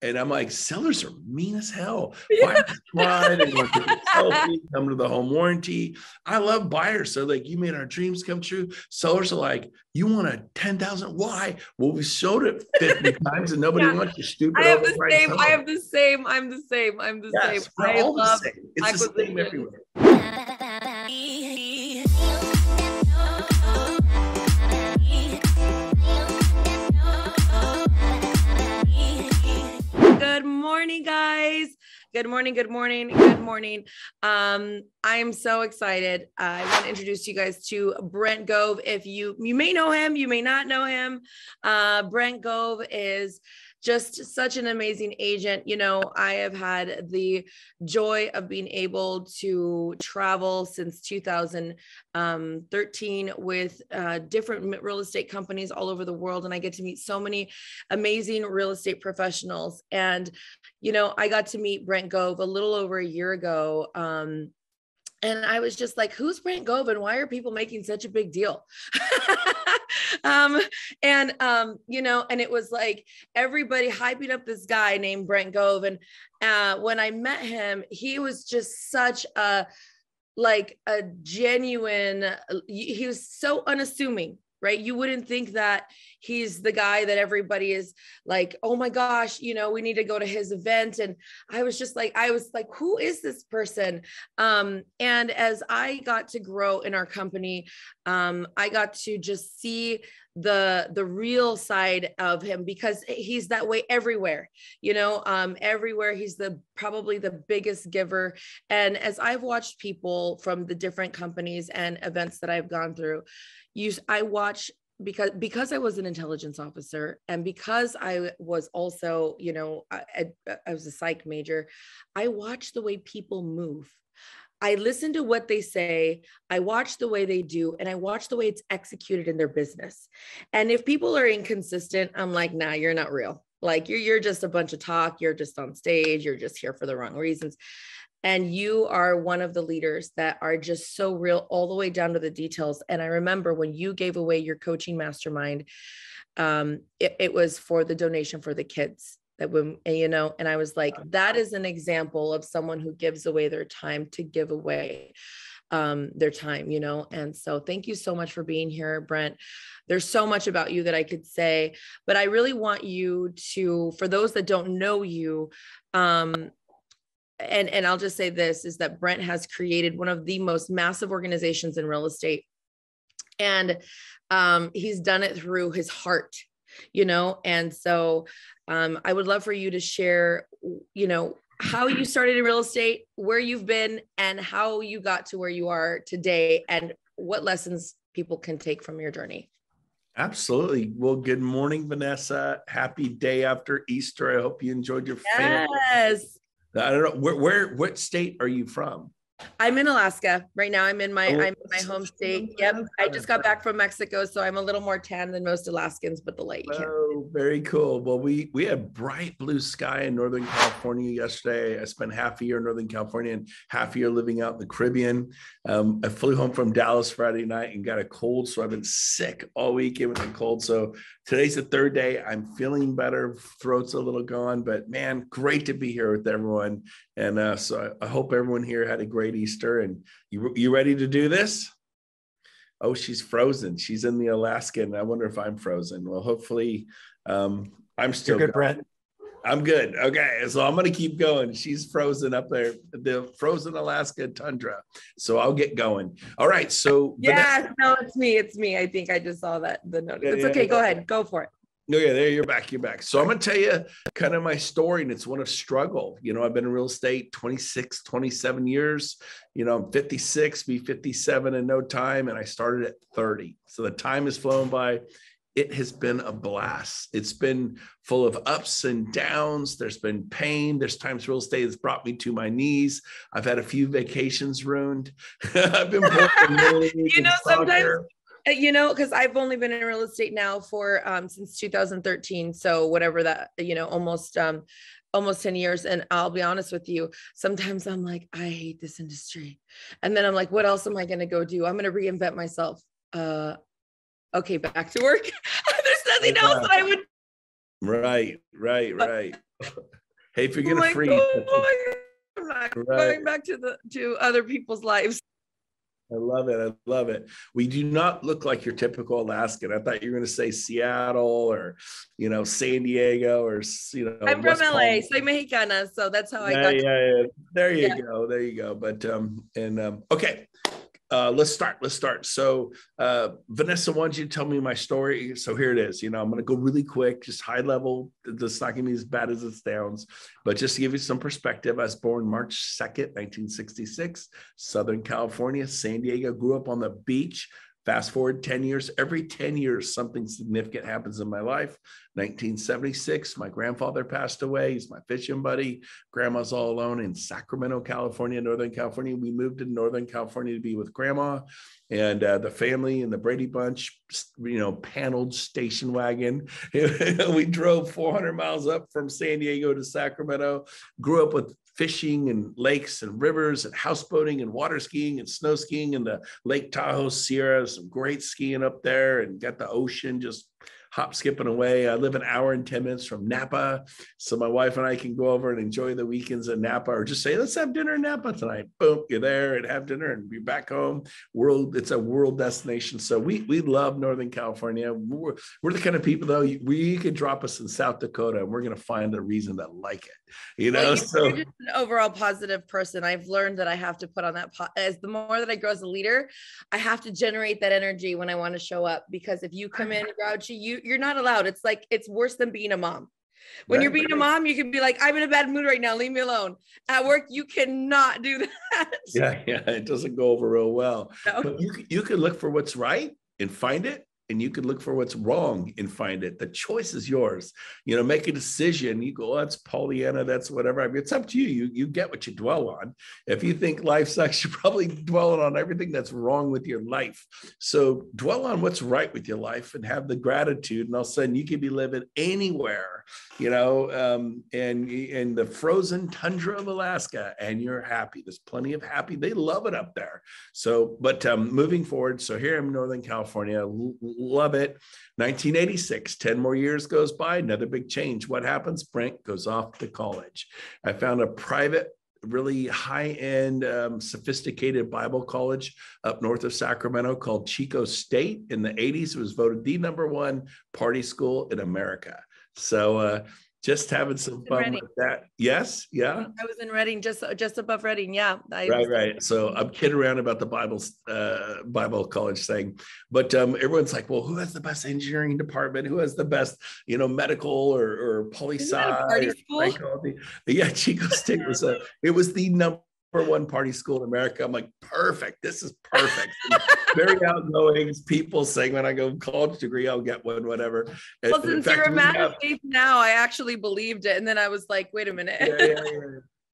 And I'm like, sellers are mean as hell. Yeah. Buyers cry, they want to take a selfie, come to the home warranty. I love buyers. So like, you made our dreams come true. Sellers are like, you want a 10,000? Why? Well, we showed it 50 times and nobody wants your stupid overpriced home. I have the same. I'm the same. Yes, we're all the same. It's the same everywhere. Good morning, guys. Good morning. Good morning. Good morning. I'm so excited. I want to introduce you guys to Brent Gove. If you may know him, you may not know him. Brent Gove is just such an amazing agent. You know, I have had the joy of being able to travel since 2013 with different real estate companies all over the world. And I get to meet so many amazing real estate professionals. And, you know, I got to meet Brent Gove a little over a year ago. And I was just like, who's Brent Gove and why are people making such a big deal? You know, and it was like everybody hyping up this guy named Brent Gove. And when I met him, he was just such a genuine, he was so unassuming, right? You wouldn't think that he's the guy that everybody is like, oh my gosh, you know, we need to go to his event. And I was like, who is this person? And as I got to grow in our company, I got to just see the real side of him, because he's that way everywhere, you know, everywhere. He's probably the biggest giver. And as I've watched people from the different companies and events that I've gone through, I watch, because I was an intelligence officer and because I was also, you know, I was a psych major, I watch the way people move. I listen to what they say, I watch the way they do, and I watch the way it's executed in their business. And if people are inconsistent, I'm like, nah, you're not real. Like you're just a bunch of talk. You're just on stage. You're just here for the wrong reasons. And you are one of the leaders that are just so real all the way down to the details. And I remember when you gave away your coaching mastermind, it was for the donation for the kids that when, you know, and I was like, that is an example of someone who gives away their time to give away their time, you know? And so thank you so much for being here, Brent. There's so much about you that I could say, but I really want you to, for those that don't know you, and I'll just say this, is that Brent has created one of the most massive organizations in real estate. And he's done it through his heart, you know? And so I would love for you to share, you know, how you started in real estate, where you've been, and how you got to where you are today, and what lessons people can take from your journey. Absolutely. Well, good morning, Vanessa. Happy day after Easter. I hope you enjoyed your family. Yes. I don't know what state are you from? I'm in Alaska right now. I'm in my home state. Yep. I just got back from Mexico, so I'm a little more tan than most Alaskans, but the light you can't. Oh, very cool. Well, we had bright blue sky in Northern California yesterday. I spent half a year in Northern California and half a year living out in the Caribbean. I flew home from Dallas Friday night and got a cold, so I've been sick all weekend with a cold. So today's the third day. I'm feeling better. Throat's a little gone, but man, great to be here with everyone. And so I hope everyone here had a great Easter. And you ready to do this? Oh, she's frozen. She's in the Alaskan. I wonder if I'm frozen. Well, hopefully I'm still You're good, Brent. I'm good. Okay. So I'm going to keep going. She's frozen up there, the frozen Alaska tundra. So I'll get going. All right. So yeah, Vanessa, no, it's me. It's me. I think I just saw the notice. It's okay. Go ahead. Go for it. No, yeah, there you're back. You're back. So I'm going to tell you kind of my story, and it's one of struggle. You know, I've been in real estate 26, 27 years. You know, I'm 56, be 57 in no time. And I started at 30. So the time has flown by. It has been a blast. It's been full of ups and downs. There's been pain. There's times real estate has brought me to my knees. I've had a few vacations ruined. I've been you know, sometimes. You know, because I've only been in real estate now for since 2013. So whatever that, you know, almost 10 years. And I'll be honest with you, sometimes I'm like, I hate this industry. And then I'm like, what else am I going to go do? I'm going to reinvent myself. Okay, back to work. There's nothing else that I would. Right. Hey, if you're I'm gonna like, freeze, oh, I'm not right. going back to other people's lives. I love it. I love it. We do not look like your typical Alaskan. I thought you were going to say Seattle or, San Diego or, I'm from West LA, Palm. soy mexicana, so that's how I Yeah, got to, yeah, yeah. There you yeah. go. There you go. But okay. Let's start. So Vanessa, why don't you tell me my story? So here it is. I'm going to go really quick, just high level. It's not going to be as bad as it sounds, but just to give you some perspective, I was born March 2nd, 1966, Southern California, San Diego. Grew up on the beach. Fast forward 10 years, every 10 years, something significant happens in my life. 1976, my grandfather passed away. He's my fishing buddy. Grandma's all alone in Sacramento, California, Northern California. We moved to Northern California to be with grandma and the family and the Brady Bunch, paneled station wagon. We drove 400 miles up from San Diego to Sacramento, grew up with fishing and lakes and rivers and houseboating and water skiing and snow skiing in the Lake Tahoe Sierra, some great skiing up there, and got the ocean just hop skipping away. I live an hour and 10 minutes from Napa. So my wife and I can go over and enjoy the weekends in Napa, or just say, let's have dinner in Napa tonight. Boom, you're there and have dinner and be back home. It's a world destination. So we love Northern California. We're the kind of people, though, we could drop us in South Dakota and we're going to find a reason to like it. Well, So you're just an overall positive person. I've learned that I have to put on that, as the more that I grow as a leader, I have to generate that energy when I want to show up, because if you come in grouchy, you're not allowed. It's like, it's worse than being a mom. When you're being a mom, you can be like, I'm in a bad mood right now, leave me alone. At work, you cannot do that. Yeah, it doesn't go over real well. No. But you can look for what's right and find it, and you can look for what's wrong and find it. The choice is yours. Make a decision. You go, oh, that's Pollyanna, that's whatever. It's up to you. You get what you dwell on. If you think life sucks, you're probably dwelling on everything that's wrong with your life. So dwell on what's right with your life and have the gratitude, and all of a sudden you can be living anywhere, and in the frozen tundra of Alaska, and you're happy. There's plenty of happy. They love it up there. So, but moving forward, so here in Northern California, love it. 1986, 10 more years goes by, another big change. What happens? Brent goes off to college. I found a private, really high-end, sophisticated Bible college up north of Sacramento called Chico State. In the 80s, it was voted the #1 party school in America. So just having some fun with that. Yes. Yeah. I was in Redding, just above Redding. Yeah. Right. So I'm kidding around about the Bible college thing, but everyone's like, well, who has the best engineering department? Who has the best, medical or poli-sci or psychology? Yeah, Chico State was the #1 party school in America. I'm like, perfect. This is perfect. Very outgoing people saying, when I go college degree, I'll get one, whatever. Well, since you're a man of faith now, I actually believed it. And then I was like, wait a minute. Yeah.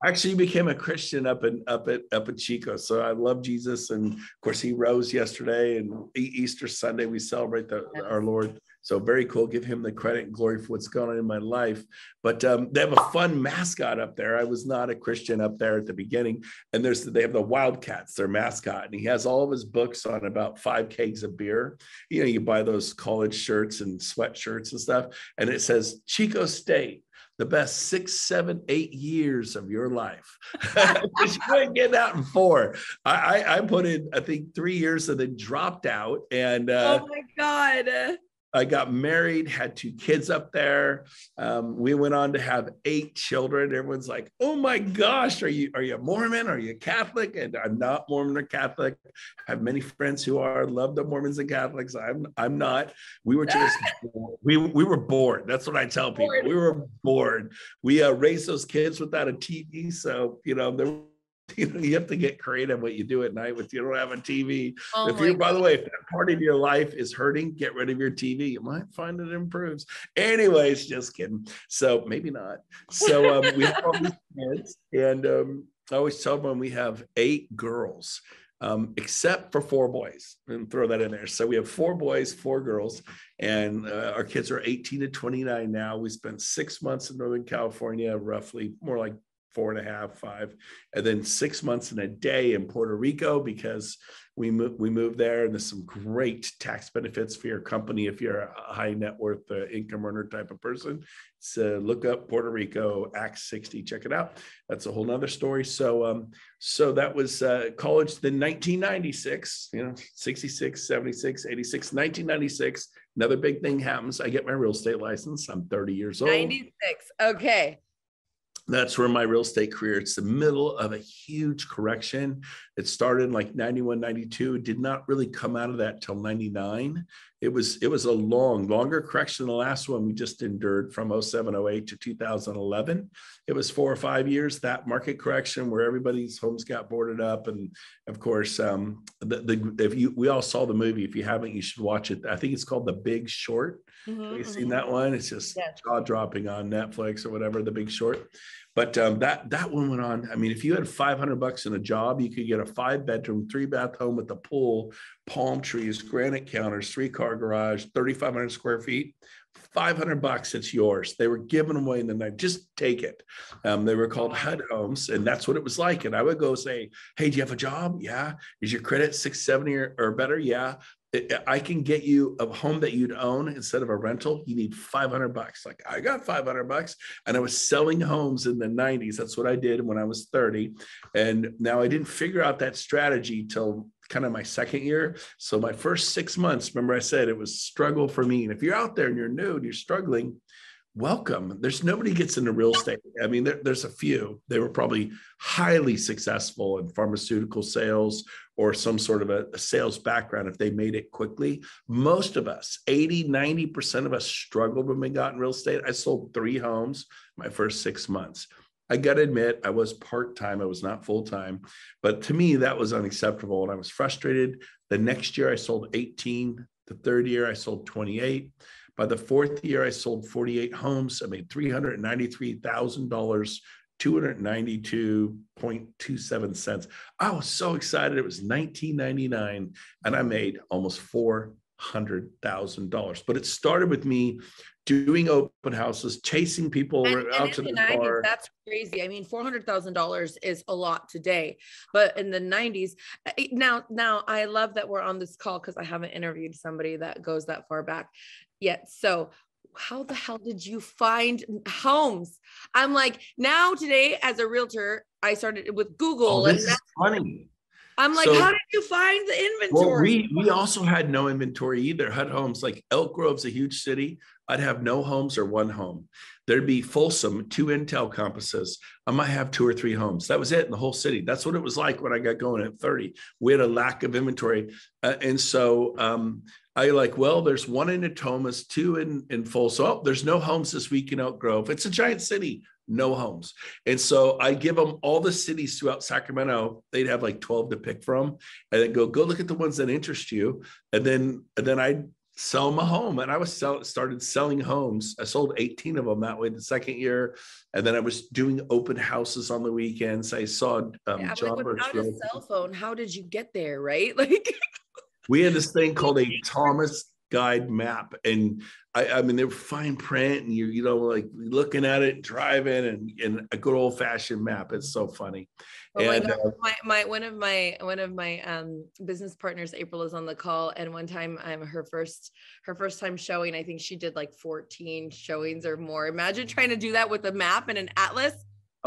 Actually became a Christian up at Chico. So I love Jesus. And of course he rose yesterday, and Easter Sunday, we celebrate our Lord. So very cool. Give him the credit and glory for what's going on in my life. But they have a fun mascot up there. I was not a Christian up there at the beginning. And they have the Wildcats, their mascot. And he has all of his books on about 5 kegs of beer. You buy those college shirts and sweatshirts and stuff. And it says Chico State, the best 6, 7, 8 years of your life. You couldn't get out in 4. I put in, I think, 3 years and then dropped out. And oh my God. I got married, had 2 kids up there. We went on to have 8 children. Everyone's like, oh my gosh, are you Mormon? Are you Catholic? And I'm not Mormon or Catholic. I have many friends who are, love the Mormons and Catholics. I'm not. We were just, we were bored. That's what I tell people. We were bored. We raised those kids without a TV. So, you have to get creative what you do at night with, you don't have a TV. By the way, if that part of your life is hurting, get rid of your TV. You might find it improves. Anyways, just kidding. So maybe not. So we have all these kids, and I always tell them we have 8 girls, except for 4 boys, and throw that in there. So we have 4 boys, 4 girls, and our kids are 18 to 29 now. We spent 6 months in Northern California, roughly more like 4.5, 5, and then 6 months and a day in Puerto Rico because we moved there, and there's some great tax benefits for your company if you're a high net worth income earner type of person. So look up Puerto Rico Act 60, check it out. That's a whole nother story. So so that was college. Then 1996, 66, 76, 86, 1996. Another big thing happens. I get my real estate license. I'm 30 years old. 96. Okay. That's where my real estate career, it's the middle of a huge correction. It started in like 91, 92. It did not really come out of that till 99. It was a longer correction than the last one we just endured from 07, 08 to 2011. It was 4 or 5 years, that market correction where everybody's homes got boarded up. And of course, we all saw the movie. If you haven't, you should watch it. I think it's called The Big Short. Have you seen that one? It's just jaw dropping on Netflix or whatever, The Big Short. But that one went on. I mean, if you had $500 in a job, you could get a 5-bedroom, 3-bath home with a pool, palm trees, granite counters, 3-car garage, 3,500 square feet. $500, it's yours. They were giving them away in the night. Just take it. They were called HUD homes, and that's what it was like. And I would go say, "Hey, do you have a job? Yeah. Is your credit 670 or better? Yeah. I can get you a home that you'd own instead of a rental. You need $500. Like, I got $500, and I was selling homes in the 90s. That's what I did when I was 30. And now I didn't figure out that strategy till kind of my second year. So my first 6 months, remember I said it was struggle for me. And if you're out there and you're new and you're struggling, welcome. There's nobody gets into real estate. I mean, there's a few. They were probably highly successful in pharmaceutical sales or some sort of a sales background if they made it quickly. Most of us, 80, 90% of us struggled when we got in real estate. I sold 3 homes my first 6 months. I got to admit, I was part-time. I was not full-time. But to me, that was unacceptable. And I was frustrated. The next year, I sold 18. The third year, I sold 28. By the fourth year, I sold 48 homes. I made $393,000, 292.27 cents. I was so excited. It was $19.99, and I made almost $400,000. But it started with me doing open houses, chasing people out to the 90s, car. That's crazy. I mean, $400,000 is a lot today, but in the 90s, now I love that we're on this call because I haven't interviewed somebody that goes that far back yet. So how the hell did you find homes? I'm like, now today as a realtor, I started with Google. Oh, this is funny. I'm like, how did you find the inventory? Well, we also had no inventory either. HUD homes, like Elk Grove's a huge city. I'd have no homes or 1 home. There'd be Folsom, 2 Intel campuses. I might have 2 or 3 homes. That was it in the whole city. That's what it was like when I got going at 30. We had a lack of inventory. And so I like, well, there's 1 in Natomas, 2 in Folsom. Oh, there's no homes this week in Elk Grove. It's a giant city. No homes. And so I give them all the cities throughout Sacramento. They'd have like 12 to pick from, and then go look at the ones that interest you. And then I'd sell them a home. And I started selling homes. I sold 18 of them that way the second year. And then I was doing open houses on the weekends. I saw John like, without a cell phone, how did you get there? Right? Like we had this thing called a Thomas guide map, and I mean, they were fine print, and you know, like looking at it, driving, and a good old fashioned map. It's so funny. Oh and one of my business partners, April, is on the call, and one time her first time showing, I think she did like 14 showings or more. Imagine trying to do that with a map and an atlas.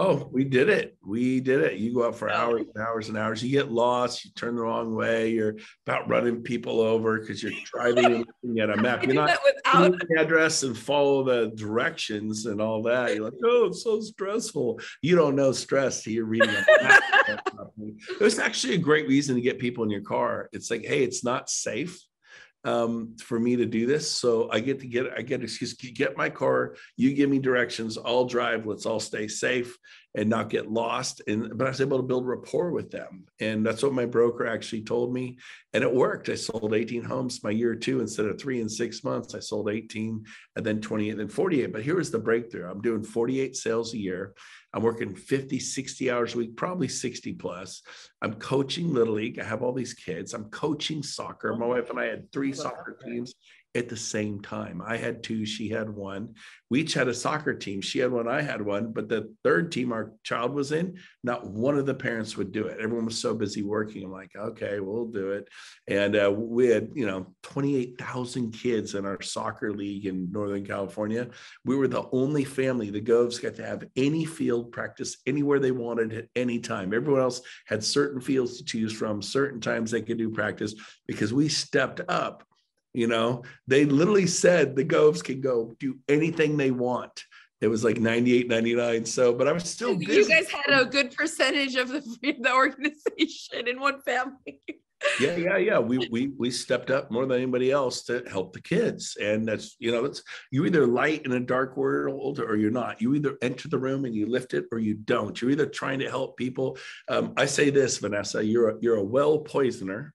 Oh, we did it. You go out for hours and hours and hours. You get lost. You turn the wrong way. You're about running people over because you're driving and looking at a map. You're not without the address and follow the directions and all that. You're like, oh, it's so stressful. You don't know stress till you're reading a map. It's actually a great reason to get people in your car. It's like, hey, it's not safe for me to do this. So I get my car, you give me directions, I'll drive, let's all stay safe and not get lost. But I was able to build rapport with them. And that's what my broker actually told me. And it worked. I sold 18 homes my year 2 instead of 3 in 6 months. I sold 18 and then 28 and then 48. But here was the breakthrough. I'm doing 48 sales a year. I'm working 50, 60 hours a week, probably 60 plus. I'm coaching Little League. I have all these kids. I'm coaching soccer. My wife and I had 3 soccer teams at the same time. I had two, she had one. We each had a soccer team. She had one, I had one, but the third team our child was in, not one of the parents would do it. Everyone was so busy working. I'm like, okay, we'll do it. And we had, 28,000 kids in our soccer league in Northern California. We were the only family, the Goves got to have any field practice anywhere they wanted at any time. Everyone else had certain fields to choose from, certain times they could do practice, because we stepped up. They literally said the Goves can go do anything they want. It was like 98, 99. So, but I was still busy. You guys had a good percentage of the organization in one family. Yeah. We stepped up more than anybody else to help the kids. And that's, you either light in a dark world or you're not. You either enter the room and you lift it or you don't. You're either trying to help people. I say this, Vanessa, you're a well poisoner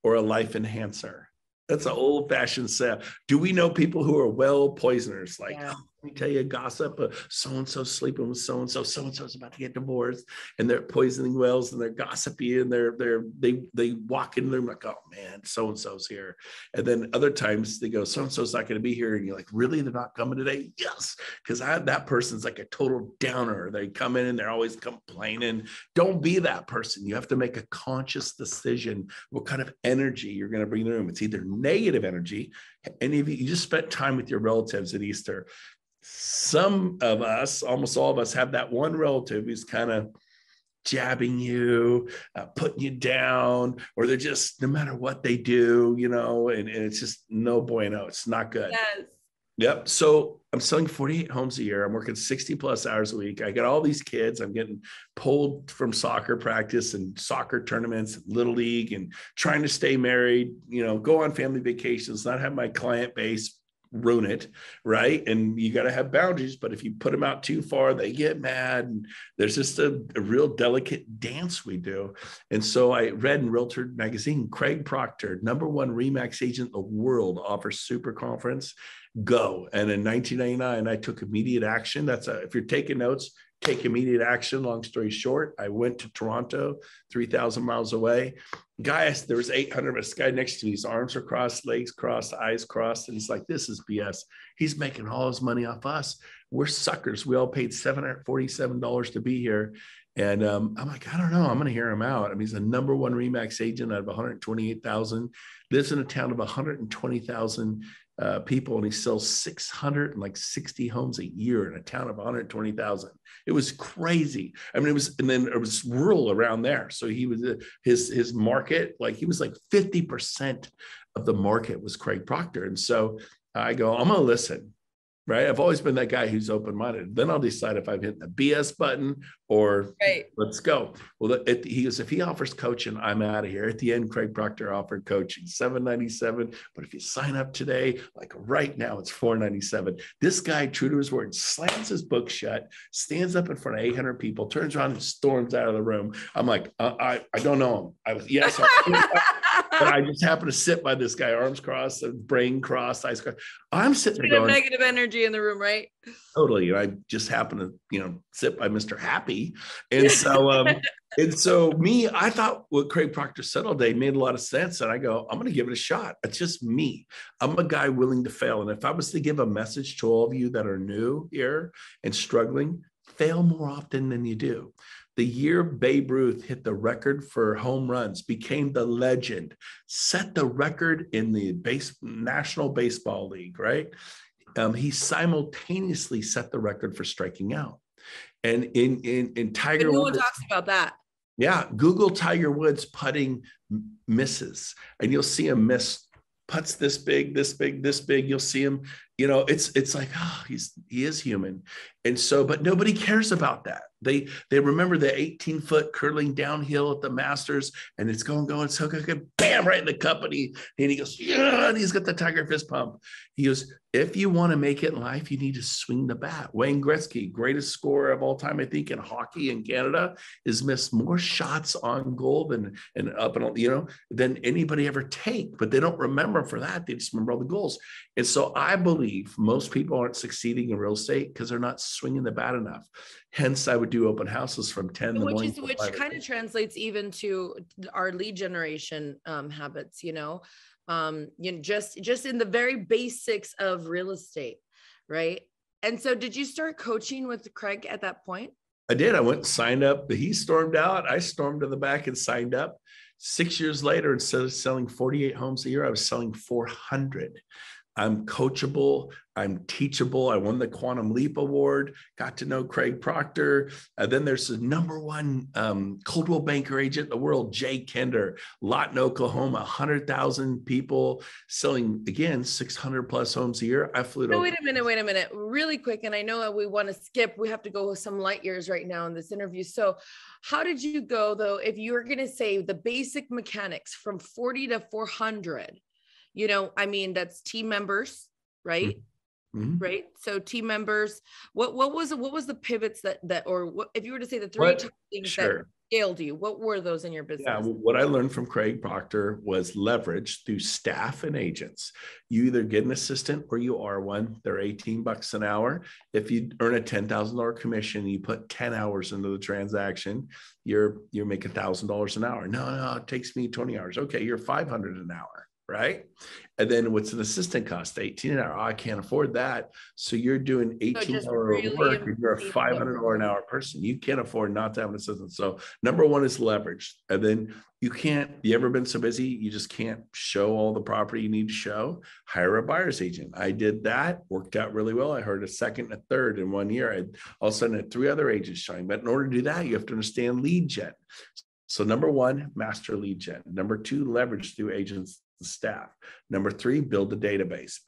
or a life enhancer. That's an old fashioned saying. Do we know people who are well poisoners? Like, let me tell you a gossip. So-and-so sleeping with so-and-so. So-and-so's about to get divorced, and they're poisoning wells, and they're gossipy, and they walk in there like, oh man, so-and-so's here. And then other times they go, so-and-so's not going to be here. And you're like, really? They're not coming today? Yes. Because that person's like a total downer. They come in and they're always complaining. Don't be that person. You have to make a conscious decision what kind of energy you're going to bring in the room. It's either negative energy. Any of you just spent time with your relatives at Easter. Some of us, almost all of us, have that one relative who's kind of jabbing you, putting you down, or they're just, no matter what they do, and it's just no bueno. It's not good. Yes. Yep. So I'm selling 48 homes a year. I'm working 60 plus hours a week. I got all these kids. I'm getting pulled from soccer practice and soccer tournaments, little league, and trying to stay married, go on family vacations, not have my client base ruin it, right? And you got to have boundaries, but if you put them out too far, they get mad. And there's just a real delicate dance we do. And so I read in Realtor magazine, Craig Proctor, #1 REmax agent in the world, offers super conference. Go. And in 1999, I took immediate action. If you're taking notes, take immediate action. Long story short, I went to Toronto, 3,000 miles away. Guys, there was 800 of us. Guy next to me, his arms are crossed, legs crossed, eyes crossed. And he's like, this is BS. He's making all his money off us. We're suckers. We all paid $747 to be here. And I'm like, I don't know. I'm going to hear him out. I mean, he's the #1 REmax agent out of 128,000, lives in a town of 120,000 people, and he sells 660 homes a year in a town of 120,000. It was crazy. I mean, and then it was rural around there. So he was his market, he was like 50% of the market was Craig Proctor. And so I go, I'm going to listen. Right. I've always been that guy who's open-minded. Then I'll decide if I've hit the BS button or let's go. Well, he goes, if he offers coaching, I'm out of here. At the end, Craig Proctor offered coaching, $797. But if you sign up today, like right now, it's $497. This guy, true to his word, slams his book shut, stands up in front of 800 people, turns around and storms out of the room. I'm like, I don't know him. But I just happen to sit by this guy, arms crossed, brain crossed, eyes crossed. I'm sitting there going, negative energy in the room, right? Totally. And I just happen to, sit by Mr. Happy. And so, I thought what Craig Proctor said all day made a lot of sense. And I go, I'm going to give it a shot. It's just me. I'm a guy willing to fail. And if I was to give a message to all of you that are new here and struggling, fail more often than you do. The year Babe Ruth hit the record for home runs, became the legend, set the record in the National Baseball League, right? He simultaneously set the record for striking out. And in Tiger Woods, no one talks about that. Yeah, Google Tiger Woods putting misses, and you'll see him miss putts this big, this big, this big. You'll see him. It's like, he is human, and so, but nobody cares about that. They remember the 18-foot curling downhill at the Masters, and it's going so good, bam, right in the cup, and he goes, yeah, and he's got the Tiger fist pump. He goes, if you want to make it in life, you need to swing the bat. Wayne Gretzky, greatest scorer of all time, I think, in hockey in Canada, has missed more shots on goal than anybody ever take. But they don't remember for that. They just remember all the goals. And so I believe most people aren't succeeding in real estate because they're not swinging the bat enough. Hence, I would do open houses from 10 in the morning. Which kind of translates even to our lead generation habits. just in the very basics of real estate, right? And so did you start coaching with Craig at that point? I did. I went and signed up. He stormed out. I stormed to the back and signed up. 6 years later, instead of selling 48 homes a year, I was selling 400. I'm coachable. I'm teachable. I won the Quantum Leap Award, got to know Craig Proctor. Then there's the #1 Coldwell Banker agent in the world, Jay Kender, Lawton, Oklahoma, 100,000 people selling, again, 600 plus homes a year. I flew to— wait a minute, really quick. And I know that we want to skip, we have to go with some light years right now in this interview. So how did you go though, if you were going to say the basic mechanics from 40 to 400, I mean, that's team members, right? Mm-hmm. Right. So team members, what was the pivots or what, if you were to say the three top things that scaled you, what were those in your business? Yeah, what I learned from Craig Proctor was leverage through staff and agents. You either get an assistant or you are one. They're $18 an hour. If you earn a $10,000 commission, you put 10 hours into the transaction, you're making $1,000 an hour. No, it takes me 20 hours. Okay, you're $500 an hour. Right. And then what's an assistant cost? 18 an hour. Oh, I can't afford that. So you're doing 18 hours of work and you're a $500 an hour person. You can't afford not to have an assistant. So #1 is leverage. And then you ever been so busy, you just can't show all the property you need to show? Hire a buyer's agent. I did that, worked out really well. I heard a second and a third in 1 year. I all of a sudden had 3 other agents showing. But in order to do that, you have to understand lead gen. So #1, master lead gen. #2, leverage through agents, staff. #3, build a database.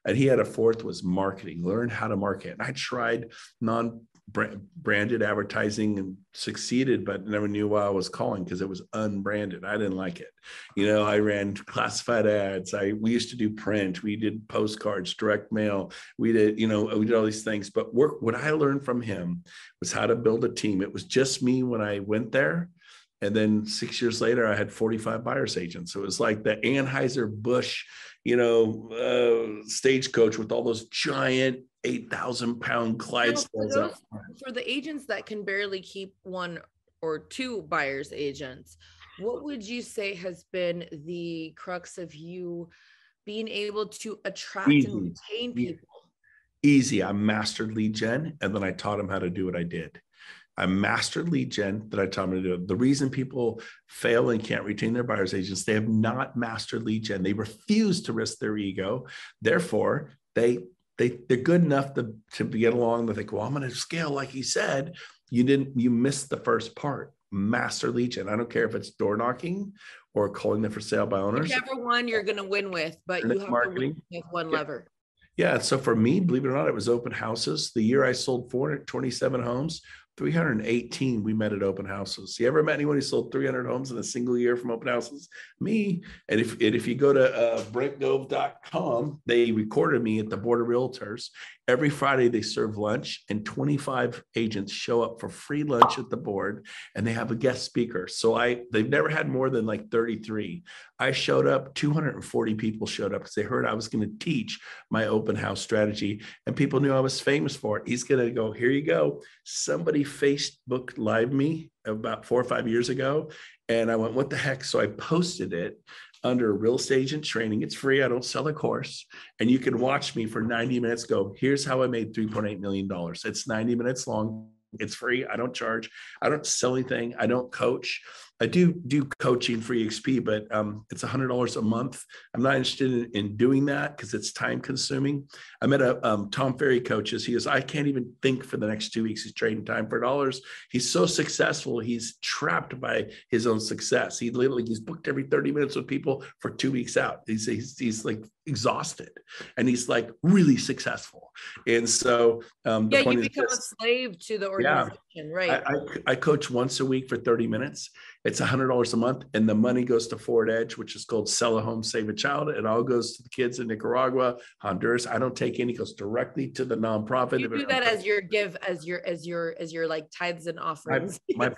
And he had a fourth was marketing. Learn how to market. And I tried non-branded advertising and succeeded, but never knew why I was calling because it was unbranded. I didn't like it. I ran classified ads. We used to do print. We did postcards, direct mail. We did all these things. But what I learned from him was how to build a team. It was just me when I went there. And then 6 years later, I had 45 buyer's agents. So it was like the Anheuser-Busch, stagecoach with all those giant 8,000-pound Clydesdales. For the agents that can barely keep 1 or 2 buyer's agents, what would you say has been the crux of you being able to attract and retain people? Easy. I mastered lead gen, and then I taught them how to do what I did. I mastered lead gen that I taught them to do. The reason people fail and can't retain their buyer's agents, they have not mastered lead gen. They refuse to risk their ego. Therefore, they're good enough to get along. They think, well, I'm going to scale like he said. You missed the first part. Master lead gen. I don't care if it's door knocking or calling them for sale by owners. Whichever one you're going to win with, but you have to win with one lever. Yeah. So for me, believe it or not, it was open houses. The year I sold 427 homes, 318 we met at open houses. You ever met anyone who sold 300 homes in a single year from open houses? Me. And if you go to BrentGove.com, they recorded me at the Board of Realtors. Every Friday they serve lunch, and 25 agents show up for free lunch at the board, and they have a guest speaker. So they've never had more than like 33. I showed up, 240 people showed up because they heard I was going to teach my open house strategy, and people knew I was famous for it. He's going to go, here you go. Somebody Facebook Live me about 4 or 5 years ago, and I went, what the heck? So I posted it under real estate agent training. It's free. I don't sell a course, and you can watch me for 90 minutes go, here's how I made $3.8 million. It's 90 minutes long. It's free. I don't charge. I don't sell anything. I don't coach. I do coaching for EXP, but it's $100 a month. I'm not interested in doing that because it's time consuming. I met a Tom Ferry coaches. He goes, I can't even think for the next 2 weeks. He's trading time for dollars. He's so successful. He's trapped by his own success. He's booked every 30 minutes with people for 2 weeks out. He's like exhausted, and he's like really successful. And so the point you become a slave to the organization, right? I coach once a week for 30 minutes. It's $100 a month, and the money goes to Forward Edge, which is called Sell a Home, Save a Child. It all goes to the kids in Nicaragua, Honduras. I don't take any; it goes directly to the nonprofit. You do that as your give, as your like tithes and offerings. My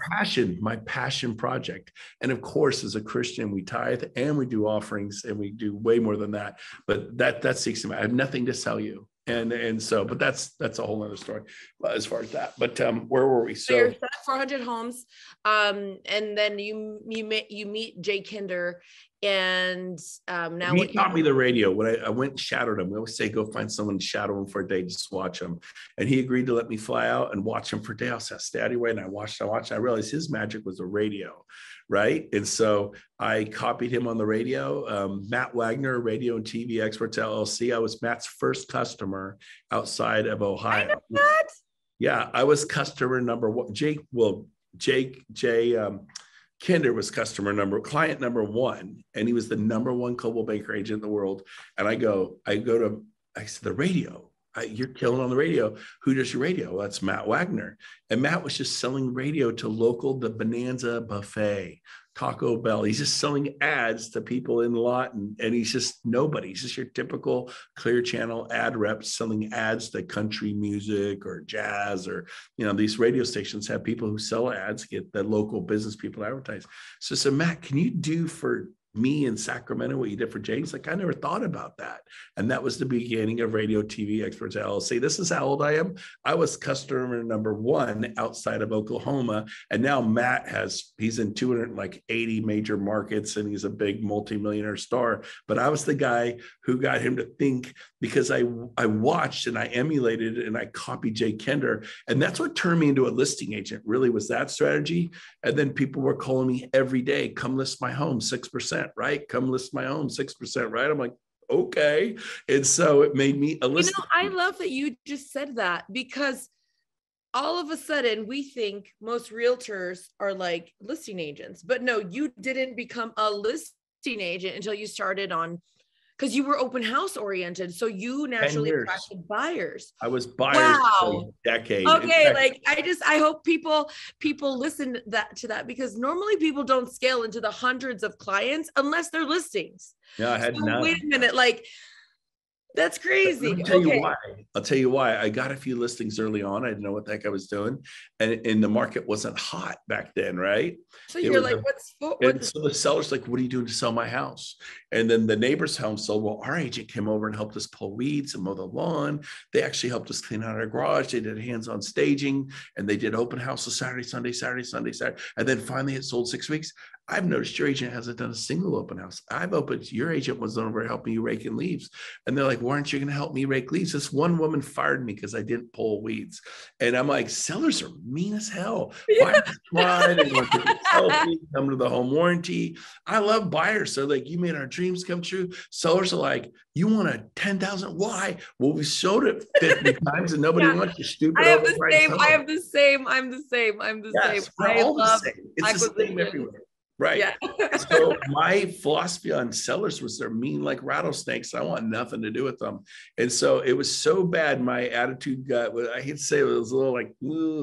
passion project. And of course, as a Christian, we tithe and we do offerings, and we do way more than that. But that seeks him. I have nothing to sell you. And so, but that's a whole other story as far as that. But where were we? So you're 400 homes, and then you meet Jay Kender, And now he taught me the radio. When I went and shadowed him, we always say, go find someone to shadow him for a day, just watch him. And he agreed to let me fly out and watch him for a day. I said, stay out of your way. And I watched. I realized his magic was the radio. Right. And so I copied him on the radio. Matt Wagner, Radio and TV Experts LLC. I was Matt's first customer outside of Ohio. I know that. Yeah, I was customer number one. Jay Kinder was client number one, and he was the number one global banker agent in the world. And I said, the radio. You're killing on the radio. Who does your radio? Well, that's Matt Wagner. And Matt was just selling radio to the Bonanza Buffet, Taco Bell. He's just selling ads to people in the lot. And he's just nobody. He's just your typical Clear Channel ad rep selling ads to country music or jazz, or, these radio stations have people who sell ads, get the local business people to advertise. So I said, Matt, can you do for me in Sacramento what you did for Jay? He's like, I never thought about that. And that was the beginning of Radio TV Experts LLC. This is how old I am. I was customer number one outside of Oklahoma. And now Matt he's in 280 major markets, and he's a big multimillionaire star. But I was the guy who got him to think, because I watched and I emulated and I copied Jay Kinder. And that's what turned me into a listing agent, really, was that strategy. And then people were calling me every day, come list my home, 6%, right? Come list my home, 6%, right? I'm like, okay. And so it made me a listing. I love that you just said that, because all of a sudden we think most realtors are like listing agents, but no, you didn't become a listing agent until you started because you were open house oriented. So you naturally attracted buyers. I was buyers for a decade. Okay. I hope people listen to that, because normally people don't scale into the hundreds of clients unless they're listings. Yeah, I had none. Wait a minute. That's crazy. I'll tell you why. I got a few listings early on. I didn't know what the heck I was doing. And the market wasn't hot back then, right? So you're like, so the seller's like, what are you doing to sell my house? And then the neighbor's home sold. Well, our agent came over and helped us pull weeds and mow the lawn. They actually helped us clean out our garage. They did hands-on staging, and they did open houses Saturday, Sunday. And then finally it sold 6 weeks. I've noticed your agent hasn't done a single open house. Your agent was over helping you rake in leaves. And they're like, why aren't you going to help me rake leaves? This one woman fired me because I didn't pull weeds. And I'm like, sellers are mean as hell. Buyers try, they want to sell me, come to the home warranty. I love buyers. So like, you made our dreams come true. Sellers are like, you want a 10,000? Why? Well, we showed it 50 times and nobody wants you, stupid. I have the same. I'm the same. I love it. It's the same everywhere. Right. Yeah. So my philosophy on sellers was they're mean like rattlesnakes. I want nothing to do with them. And so it was so bad. My attitude I hate to say it was a little like,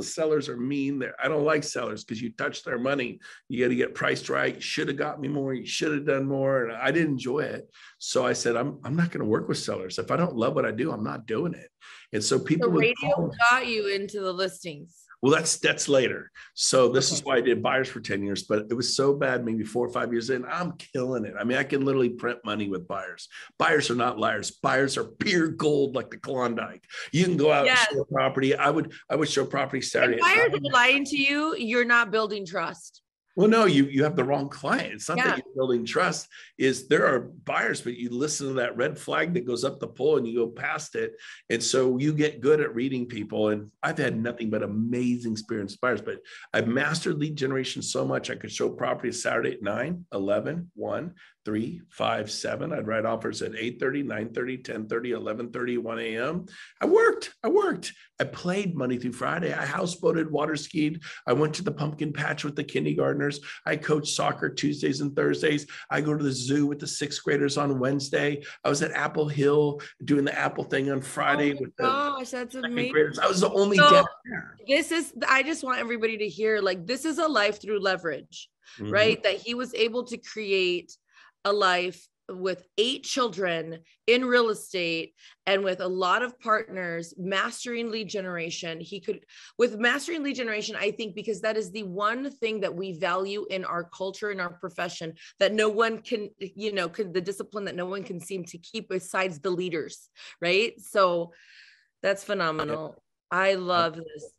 sellers are mean. I don't like sellers because you touch their money. You got to get priced right. You should have got me more. You should have done more. And I didn't enjoy it. So I said, I'm not going to work with sellers. If I don't love what I do, I'm not doing it. And so people radio got you into the listings. Well, that's later. So this is why I did buyers for 10 years, but it was so bad, maybe 4 or 5 years in, I'm killing it. I mean, I can literally print money with buyers. Buyers are not liars. Buyers are pure gold, like the Klondike. You can go out and show property. I would show property Saturday. If buyers are lying to you, you're not building trust. Well, no, you have the wrong client. It's not that you're building trust. There are buyers, but you listen to that red flag that goes up the pole and you go past it. And so you get good at reading people. And I've had nothing but amazing experience with buyers, but I've mastered lead generation so much. I could show property Saturday at 9, 11, 1, 3, 5, 7. I'd write offers at 8:30, 9:30, 10:30, 11:30, 1 a.m. I worked. I played Monday through Friday. I houseboated, water skied. I went to the pumpkin patch with the kindergartners. I coached soccer Tuesdays and Thursdays. I go to the zoo with the 6th graders on Wednesday. I was at Apple Hill doing the Apple thing on Friday with the that's amazing. Graders. I was the only dad there. I just want everybody to hear, like, this is a life through leverage, right? That he was able to create a life with 8 children in real estate and with a lot of partners, mastering lead generation. Mastering lead generation, I think, because that is the one thing that we value in our culture, in our profession, that no one can, the discipline that no one can seem to keep besides the leaders, right? So that's phenomenal. I love this.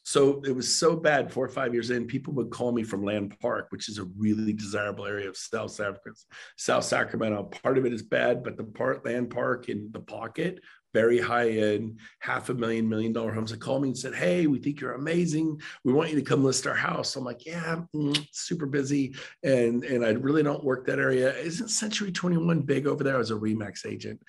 So it was so bad 4 or 5 years in, people would call me from Land Park, which is a really desirable area of South Sacramento. Part of it is bad, but the part Land Park in the pocket, very high end, $500,000, $1 million homes. They called me and said, hey, we think you're amazing. We want you to come list our house. I'm like, yeah, super busy. And I really don't work that area. Isn't Century 21 big over there? I was a REmax agent.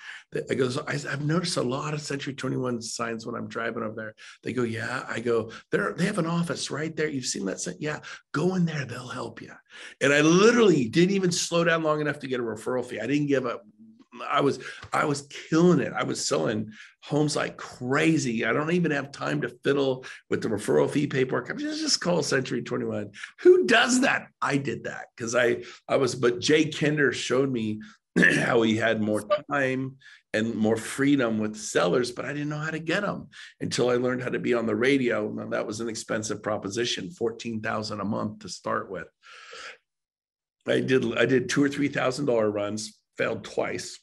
I goes, I've noticed a lot of Century 21 signs when I'm driving over there. They go, yeah. I go, they have an office right there. You've seen that? Yeah, go in there. They'll help you. And I literally didn't even slow down long enough to get a referral fee. I didn't give up. I was killing it. I was selling homes like crazy. I don't even have time to fiddle with the referral fee paperwork. I'm just call Century 21. Who does that? I did that because but Jay Kinder showed me how he had more time and more freedom with sellers, but I didn't know how to get them until I learned how to be on the radio. Now, that was an expensive proposition, $14,000 a month to start with. I did $2,000 or $3,000 runs, failed twice.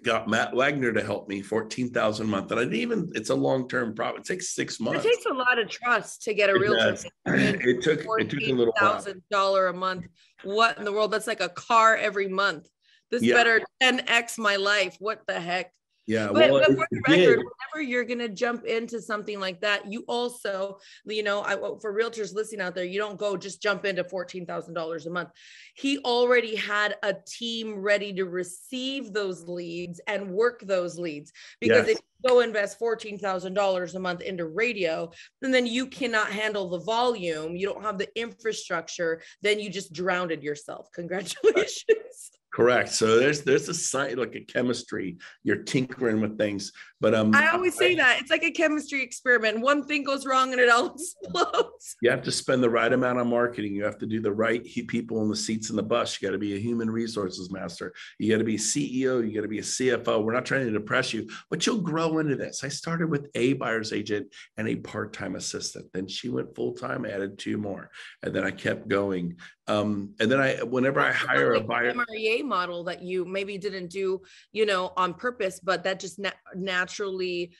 Got Matt Wagner to help me, $14,000 a month. And it's a long-term problem. It takes 6 months. It takes a lot of trust to get a realtor. It took a little while. $14,000 a month. What in the world? That's like a car every month. This better 10x my life. What the heck? Yeah. But for the record, whenever you're going to jump into something like that, you also, for realtors listening out there, you don't go just jump into $14,000 a month. He already had a team ready to receive those leads and work those leads, because if you go invest $14,000 a month into radio, and then you cannot handle the volume, you don't have the infrastructure, then you just drowned yourself. Congratulations. Correct. So there's a science, like a chemistry, you're tinkering with things. But I always say that it's like a chemistry experiment. One thing goes wrong and it all explodes. You have to spend the right amount on marketing. You have to do the right people in the seats in the bus. You got to be a human resources master. You got to be a CEO. You got to be a CFO. We're not trying to depress you, but you'll grow into this. I started with a buyer's agent and a part-time assistant. Then she went full-time, added 2 more. And then I kept going. And then whenever I hire a buyer, MREA model that you maybe didn't do, on purpose, but that just naturally,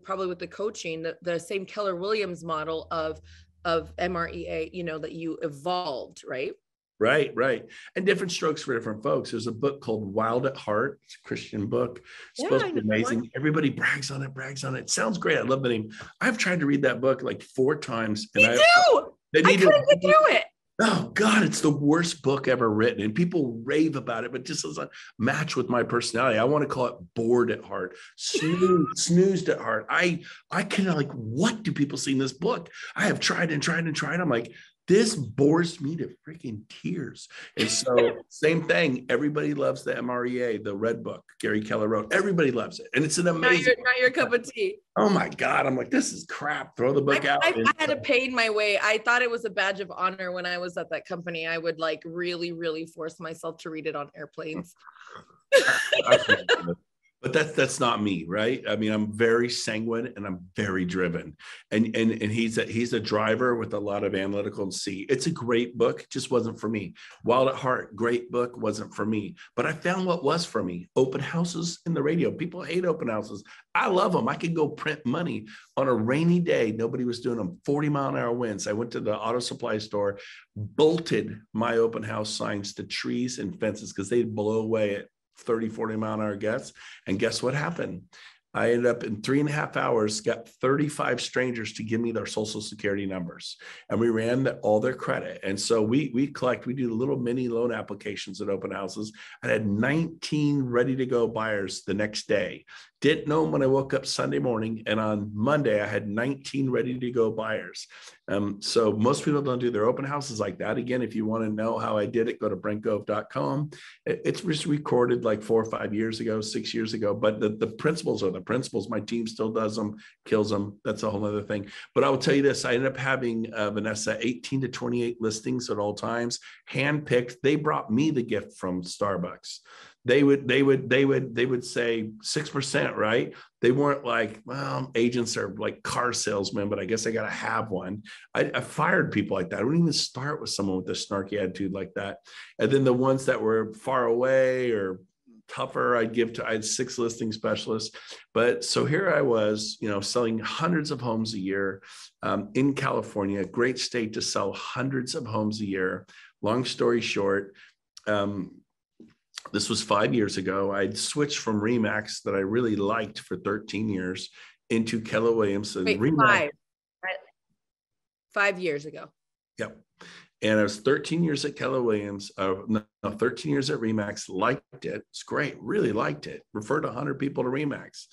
probably with the coaching, the same Keller Williams model of MREA, that you evolved, right? Right. And different strokes for different folks. There's a book called Wild at Heart. It's a Christian book. It's supposed to be amazing. Everybody brags on it. It sounds great. I love the name. I've tried to read that book like 4 times. And I couldn't get through it. Oh God, it's the worst book ever written. And people rave about it, but just doesn't match with my personality. I want to call it bored at heart, snoozed at heart. I can what do people see in this book? I have tried and tried and tried. I'm like, this bores me to freaking tears. And so same thing. Everybody loves the MREA, the red book Gary Keller wrote. Everybody loves it. And it's an amazing. Not your cup of tea. Oh my God. I'm like, this is crap. Throw the book out. I had to pay my way. I thought it was a badge of honor when I was at that company. I would really, really force myself to read it on airplanes. But that's not me, right? I'm very sanguine and I'm very driven. And he's a driver with a lot of analytical and see. It's a great book, just wasn't for me. Wild at Heart, great book, wasn't for me. But I found what was for me. Open houses in the radio. People hate open houses. I love them. I could go print money on a rainy day. Nobody was doing them. 40-mile-an-hour winds. I went to the auto supply store, bolted my open house signs to trees and fences because they'd blow away at 30, 40-mile-an-hour gusts. And guess what happened? I ended up in 3.5 hours, got 35 strangers to give me their social security numbers. And we ran all their credit. And so we do little mini loan applications at open houses. I had 19 ready to go buyers the next day. Didn't know them when I woke up Sunday morning. And on Monday, I had 19 ready to go buyers. So most people don't do their open houses like that. Again, if you want to know how I did it, go to brentgove.com. It's recorded like 4 or 5 years ago, 6 years ago. But the principles are the principles. My team still does them, kills them. That's a whole other thing. But I will tell you this, I ended up having, Vanessa, 18 to 28 listings at all times, handpicked. They brought me the gift from Starbucks. They would say 6%, right? They weren't like, well, agents are like car salesmen, but I guess I got to have one. I fired people like that. I wouldn't even start with someone with a snarky attitude like that. And then the ones that were far away or tougher. I had 6 listing specialists, but so here I was, selling hundreds of homes a year in California, great state to sell hundreds of homes a year. Long story short, this was 5 years ago. I'd switched from REmax that I really liked for 13 years into Keller Williams. And Wait, REmax, 5 years ago. Yep. And I was 13 years at Keller Williams, 13 years at REmax, liked it. It's great, really liked it. Referred 100 people to REmax.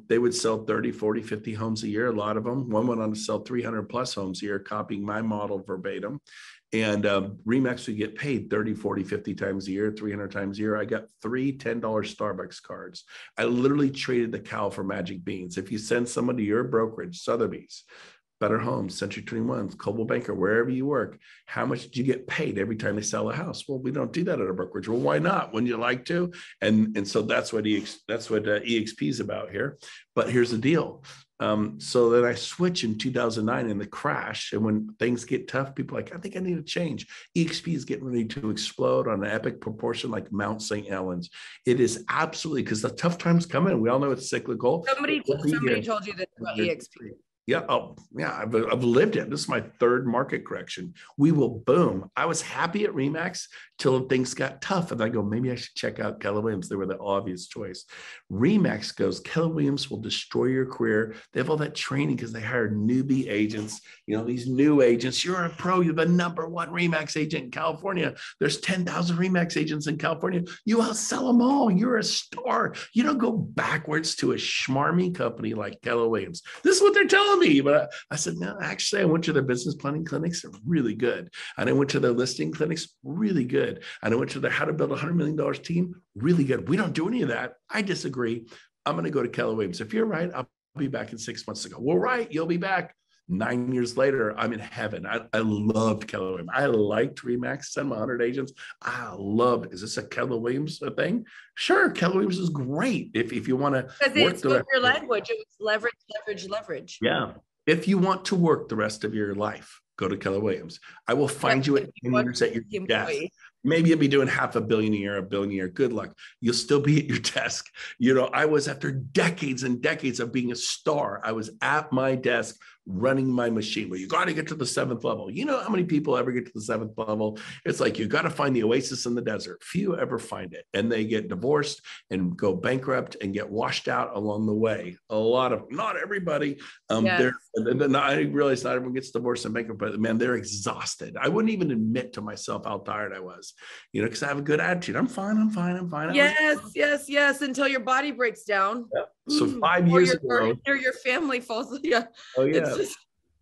They would sell 30, 40, 50 homes a year, a lot of them. One went on to sell 300 plus homes a year, copying my model verbatim. And REmax would get paid 30, 40, 50 times a year, 300 times a year. I got 3 $10 Starbucks cards. I literally traded the cow for magic beans. If you send someone to your brokerage, Sotheby's, Better Homes, Century 21, Coldwell Banker, wherever you work, how much do you get paid every time they sell a house? Well, we don't do that at a brokerage. Well, why not? Wouldn't you like to? And so that's what EXP is about here. But here's the deal. So then I switched in 2009 in the crash. And when things get tough, people are like, I think I need to change. EXP is getting ready to explode on an epic proportion like Mount St. Helens. It is absolutely, because the tough times coming. We all know it's cyclical. Somebody told you that about EXP. Yeah. Oh, yeah. I've lived it. This is my 3rd market correction. We will boom. I was happy at REmax till things got tough. And I go, maybe I should check out Keller Williams. They were the obvious choice. REmax goes, Keller Williams will destroy your career. They have all that training because they hired newbie agents, these new agents. You're a pro. You're the #1 REmax agent in California. There's 10,000 REmax agents in California. You outsell them all. You're a star. You don't go backwards to a schmarmy company like Keller Williams. This is what they're telling me. But I said, no, actually, I went to their business planning clinics. They're really good. And I went to their listing clinics, really good. And I went to their how to build $100 million team, really good. We don't do any of that. I disagree. I'm going to go to Keller Williams. If you're right, I'll be back in 6 months ago. Well, right, you'll be back. 9 years later, I'm in heaven. I loved Keller Williams. I liked REmax, send my 100 agents. I loved, is this a Keller Williams thing? Sure, Keller Williams is great. If you want to because it's your language, it was leverage. Yeah. If you want to work the rest of your life, go to Keller Williams. I will find you at 10 years at your desk. Maybe you'll be doing $500 million a year, $1 billion a year. Good luck. You'll still be at your desk. I was, after decades and decades of being a star, I was at my desk running my machine. Well, you got to get to the 7th level. You know how many people ever get to the 7th level? It's like you got to find the oasis in the desert. Few ever find it. And they get divorced and go bankrupt and get washed out along the way. A lot of, not everybody. Yes. I realize not everyone gets divorced and bankrupt, but man, they're exhausted. I wouldn't even admit to myself how tired I was, because I have a good attitude. I'm fine. Yes. Until your body breaks down. Yeah. So 5 years ago, or your family falls. Yeah. Oh yeah.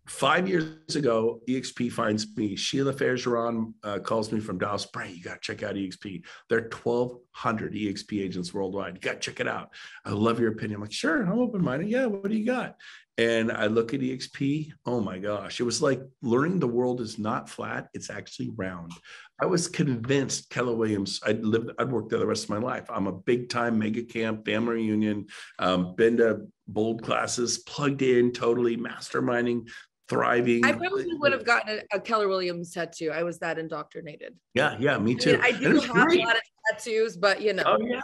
5 years ago, EXP finds me. Sheila Fairgeron calls me from Dallas. Brent, you got to check out EXP. There are 1,200 EXP agents worldwide. You got to check it out. I love your opinion. I'm like, sure, I'm open-minded. Yeah, what do you got? And I look at EXP. Oh my gosh. It was like learning the world is not flat. It's actually round. I was convinced Keller Williams, I'd worked there the rest of my life. I'm a big time mega camp, family reunion, been to bold classes, plugged in, totally masterminding, thriving. I probably would have gotten a Keller Williams tattoo. I was that indoctrinated. Yeah, me too. I do have a lot of tattoos, but Oh yeah,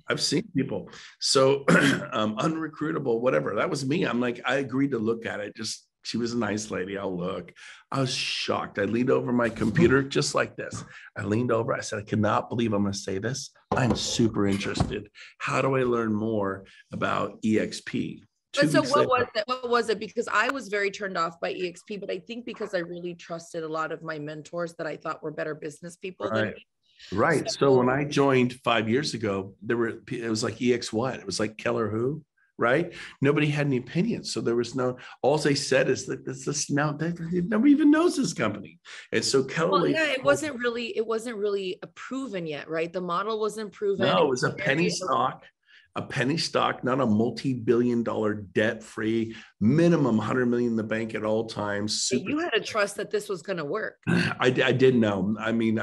I've seen people. So unrecruitable, whatever. That was me. I'm like, I agreed to look at it. She was a nice lady. I'll look. I was shocked. I leaned over my computer just like this. I leaned over. I said, I cannot believe I'm going to say this. I'm super interested. How do I learn more about EXP? So what was it? Because I was very turned off by EXP, but I think because I really trusted a lot of my mentors that I thought were better business people than me. Right. So when I joined 5 years ago, it was like EX what? It was like Keller who? Right? Nobody had any opinions. So there was all they said is that this now nobody even knows this company. And so Keller, it wasn't really proven yet, right? The model wasn't proven. No, it was a penny stock, not a multi-billion-dollar debt-free, minimum 100 million in the bank at all times. You had to trust that this was going to work. I did know. I mean,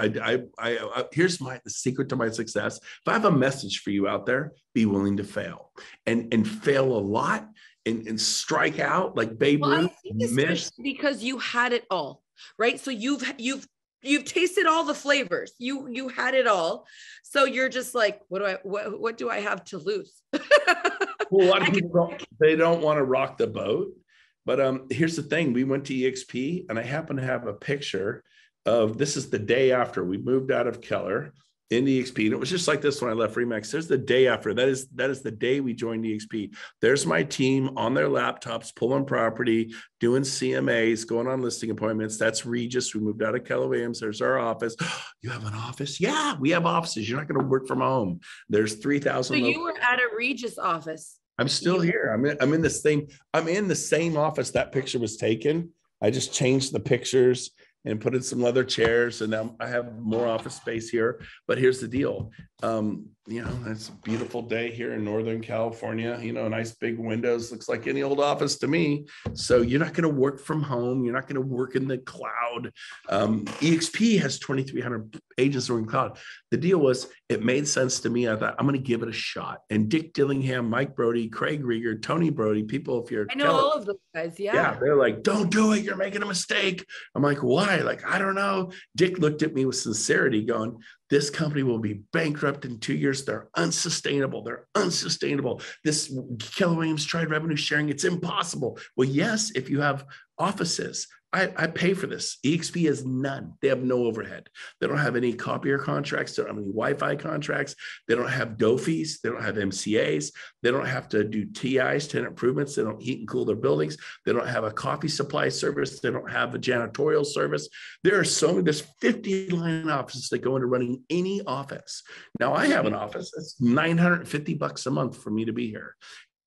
here's the secret to my success. If I have a message for you out there, be willing to fail and fail a lot and strike out like Babe Ruth. I think it's because you had it all, right? So you've you've tasted all the flavors. You had it all. So you're just like, what do I have to lose? Well, a lot of people don't want to rock the boat. But here's the thing. We went to EXP and I happen to have a picture of, this is the day after we moved out of Keller into EXP. And it was just like this when I left REmax. There's the day after. That is the day we joined EXP. There's my team on their laptops, pulling property, doing CMAs, going on listing appointments. That's Regis. We moved out of Keller Williams. There's our office. You have an office? Yeah, we have offices. You're not going to work from home. There's 3,000. So you were at a Regis office. I'm still here. I'm in the same office that picture was taken. I just changed the pictures and put in some leather chairs, and now I have more office space here. But here's the deal. It's a beautiful day here in Northern California, nice big windows, looks like any old office to me. So you're not going to work from home. You're not going to work in the cloud. EXP has 2,300 agents working cloud. The deal was, it made sense to me. I thought, I'm going to give it a shot. And Dick Dillingham, Mike Brody, Craig Rieger, Tony Brody, people, if you're I know all of those guys. Yeah, they're like, don't do it. You're making a mistake. I'm like, why? Like, I don't know. Dick looked at me with sincerity going, this company will be bankrupt in 2 years. They're unsustainable. This Keller Williams tried revenue sharing. It's impossible. Well, yes, if you have offices. I pay for this. EXP has none. They have no overhead. They don't have any copier contracts. They don't have any Wi-Fi contracts. They don't have dough fees. They don't have MCAs. They don't have to do TIs, tenant improvements. They don't heat and cool their buildings. They don't have a coffee supply service. They don't have a janitorial service. There's 50 line offices that go into running any office. Now I have an office. It's $950 a month for me to be here.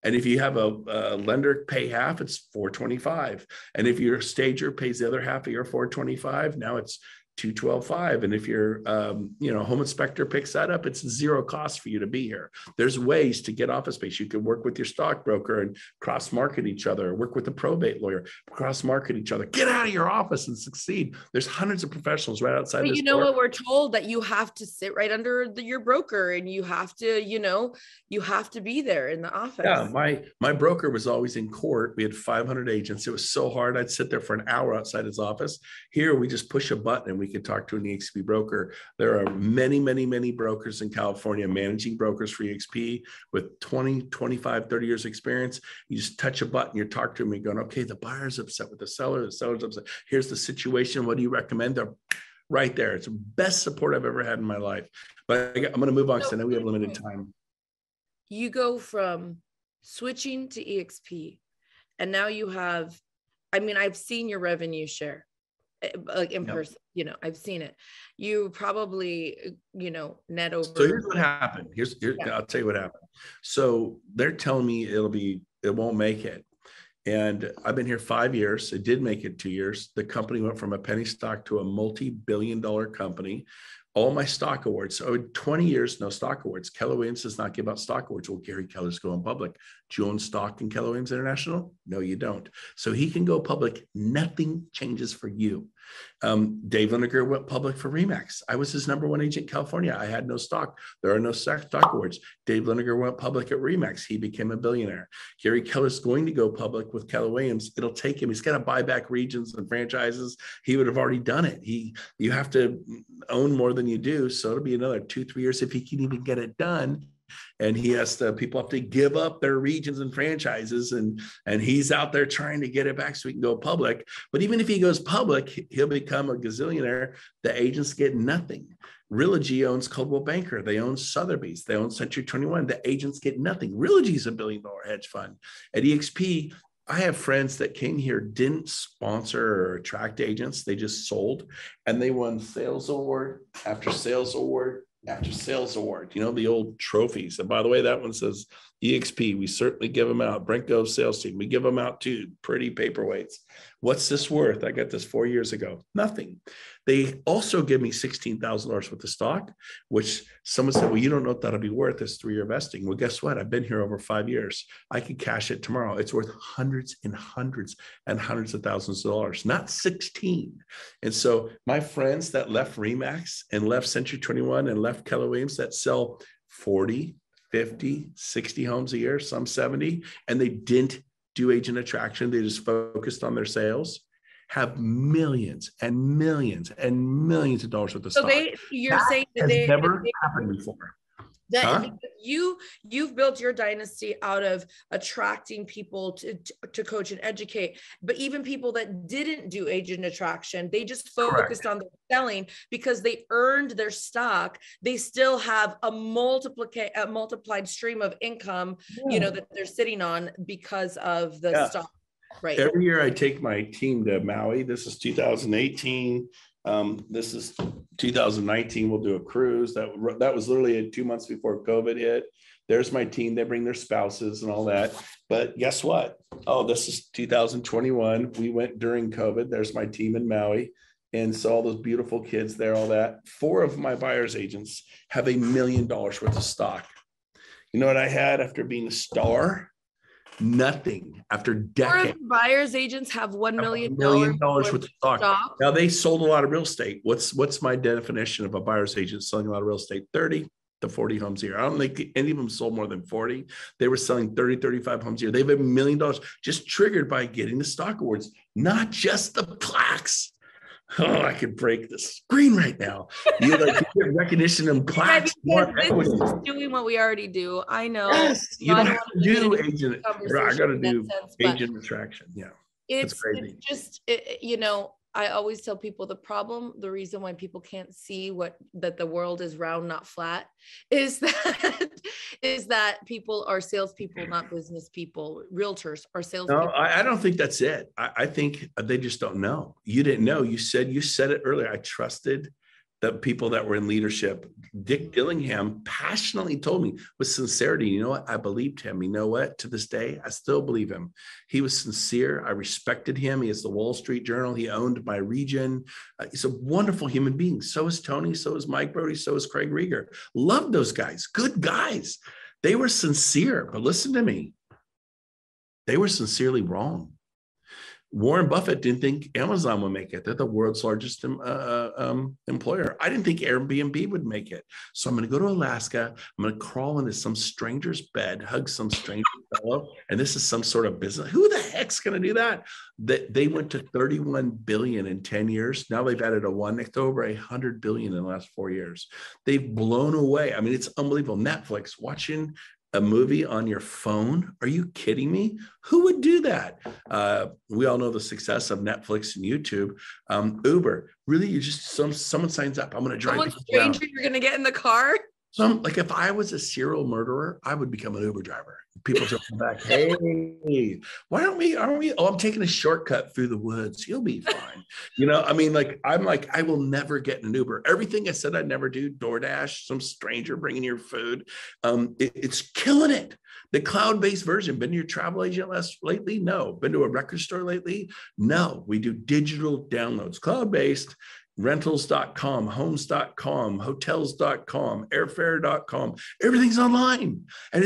And if you have a lender pay half, it's $425. And if your stager pays the other half of your $425, now it's $212.5. And if your home inspector picks that up, it's zero cost for you to be here. There's ways to get office space. You could work with your stockbroker and cross market each other, work with the probate lawyer, cross market each other, get out of your office and succeed. There's hundreds of professionals right outside. But what we're told, that you have to sit right under your broker, and you have to, you have to be there in the office. Yeah, my broker was always in court. We had 500 agents. It was so hard. I'd sit there for an hour outside his office. Here, we just push a button and we could talk to an EXP broker. There are many, many, many brokers in California, managing brokers for EXP with 20, 25, 30 years experience. You just touch a button, you talk to them, you're going, okay, the buyer's upset with the seller's upset. Here's the situation. What do you recommend? They're right there. It's the best support I've ever had in my life. But I'm going to move on because I know we have limited time. You go from switching to EXP, and now you have, I've seen your revenue share. Like in person, I've seen it. You probably, net over. So here's what happened. I'll tell you what happened. So they're telling me it won't make it. And I've been here 5 years. It did make it 2 years. The company went from a penny stock to a multi-billion-dollar company. All my stock awards. So 20 years, no stock awards. Keller Williams does not give out stock awards. Well, Gary Keller's going public. Do you own stock in Keller Williams International? No, you don't. So he can go public. Nothing changes for you. Dave Lineker went public for REmax. I was his #1 agent in California. I had no stock. There are no stock awards. Dave Lineker went public at REmax. He became a billionaire. Gary Keller's going to go public with Keller Williams. It'll take him. He's got to buy back regions and franchises. He would have already done it. You have to own more than you do. So it'll be another 2-3 years if he can even get it done. And people have to give up their regions and franchises, and he's out there trying to get it back so he can go public. But even if he goes public, he'll become a gazillionaire. The agents get nothing. Realogy owns Coldwell Banker. They own Sotheby's. They own Century 21. The agents get nothing. Realogy is $1 billion hedge fund. At EXP, I have friends that came here, didn't sponsor or attract agents. They just sold, and they won sales award after sales award after sales award, the old trophies. And by the way, that one says EXP. We certainly give them out. Brent Gove sales team. We give them out too. Pretty paperweights. What's this worth? I got this 4 years ago. Nothing. They also give me $16,000 worth of stock, which someone said, well, you don't know what that'll be worth. It's 3-year vesting. Well, guess what? I've been here over 5 years. I could cash it tomorrow. It's worth hundreds and hundreds and hundreds of thousands of dollars, not 16. And so my friends that left REmax and left Century 21 and left Keller Williams that sell 40, 50, 60 homes a year, some 70, and they didn't do agent attraction. They just focused on their sales, have millions and millions and millions of dollars worth of So stock. you're saying that has never happened before. That you've built your dynasty out of attracting people to coach and educate, but even people that didn't do agent attraction, they just focused on their selling because they earned their stock. They still have a multiplied stream of income, that they're sitting on because of the stock. Right. Every year I take my team to Maui. This is 2018. This is 2019. We'll do a cruise. That was literally 2 months before COVID hit. There's my team. They bring their spouses and all that. But guess what? Oh, this is 2021. We went during COVID. There's my team in Maui. And so all those beautiful kids there, all that. 4 of my buyer's agents have $1 million worth of stock. You know what I had after being a star? Nothing. After decades. Buyers agents have $1 million worth of stock. Now they sold a lot of real estate. What's my definition of a buyer's agent selling a lot of real estate? 30 to 40 homes a year. I don't think any of them sold more than 40. They were selling 30, 35 homes a year. They have $1 million just triggered by getting the stock awards, not just the plaques. Oh, I could break the screen right now. You get recognition and plaques. This is just doing what we already do. I know. Yes, you don't have to do agent. I got to do agent attraction. Yeah, it's crazy. I always tell people the reason why people can't see that the world is round, not flat, is that people are salespeople, not business people. Realtors are salespeople. No, I don't think that's it. I think they just don't know. You didn't know. You said it earlier. I trusted the people that were in leadership. Dick Dillingham passionately told me with sincerity, you know what? I believed him. You know what? To this day, I still believe him. He was sincere. I respected him. He has the Wall Street Journal. He owned my region. He's a wonderful human being. So is Tony. So is Mike Brody. So is Craig Rieger. Love those guys. Good guys. They were sincere, but listen to me. They were sincerely wrong. Warren Buffett didn't think Amazon would make it. They're the world's largest employer. I didn't think Airbnb would make it. So I'm going to go to Alaska. I'm going to crawl into some stranger's bed, hug some stranger fellow, and this is some sort of business. Who the heck's going to do that? They went to 31 billion in 10 years. Now they've added next over 100 billion in the last 4 years. They've blown away. I mean, it's unbelievable. Netflix, watching a movie on your phone? Are you kidding me? Who would do that? We all know the success of Netflix and YouTube. Uber, really? You just someone signs up. I'm going to drive. Someone stranger, you're going to get in the car. Like if I was a serial murderer, I would become an Uber driver. People jump back. Hey, why aren't we? Oh, I'm taking a shortcut through the woods. You'll be fine. I will never get in an Uber. Everything I said I'd never do, DoorDash, some stranger bringing your food. It's killing it. The cloud-based version. Been to your travel agent lately? No. Been to a record store lately? No. We do digital downloads, cloud-based. Rentals.com, homes.com, hotels.com, airfare.com, everything's online. And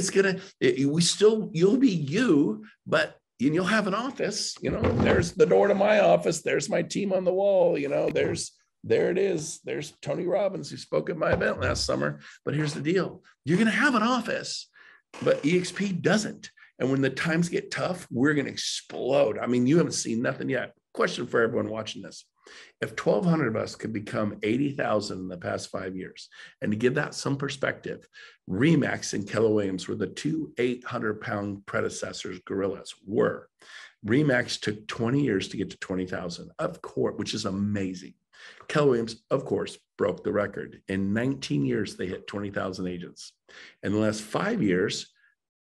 you'll be you, but you'll have an office, there's the door to my office. There's my team on the wall, there it is. There's Tony Robbins who spoke at my event last summer. But here's the deal. You're going to have an office, but EXP doesn't. And when the times get tough, we're going to explode. I mean, you haven't seen nothing yet. Question for everyone watching this. If 1,200 of us could become 80,000 in the past 5 years, and to give that some perspective, REmax and Keller Williams were the two 800-pound predecessors, gorillas were. REmax took 20 years to get to 20,000, of course, which is amazing. Keller Williams, of course, broke the record. In 19 years, they hit 20,000 agents. In the last 5 years,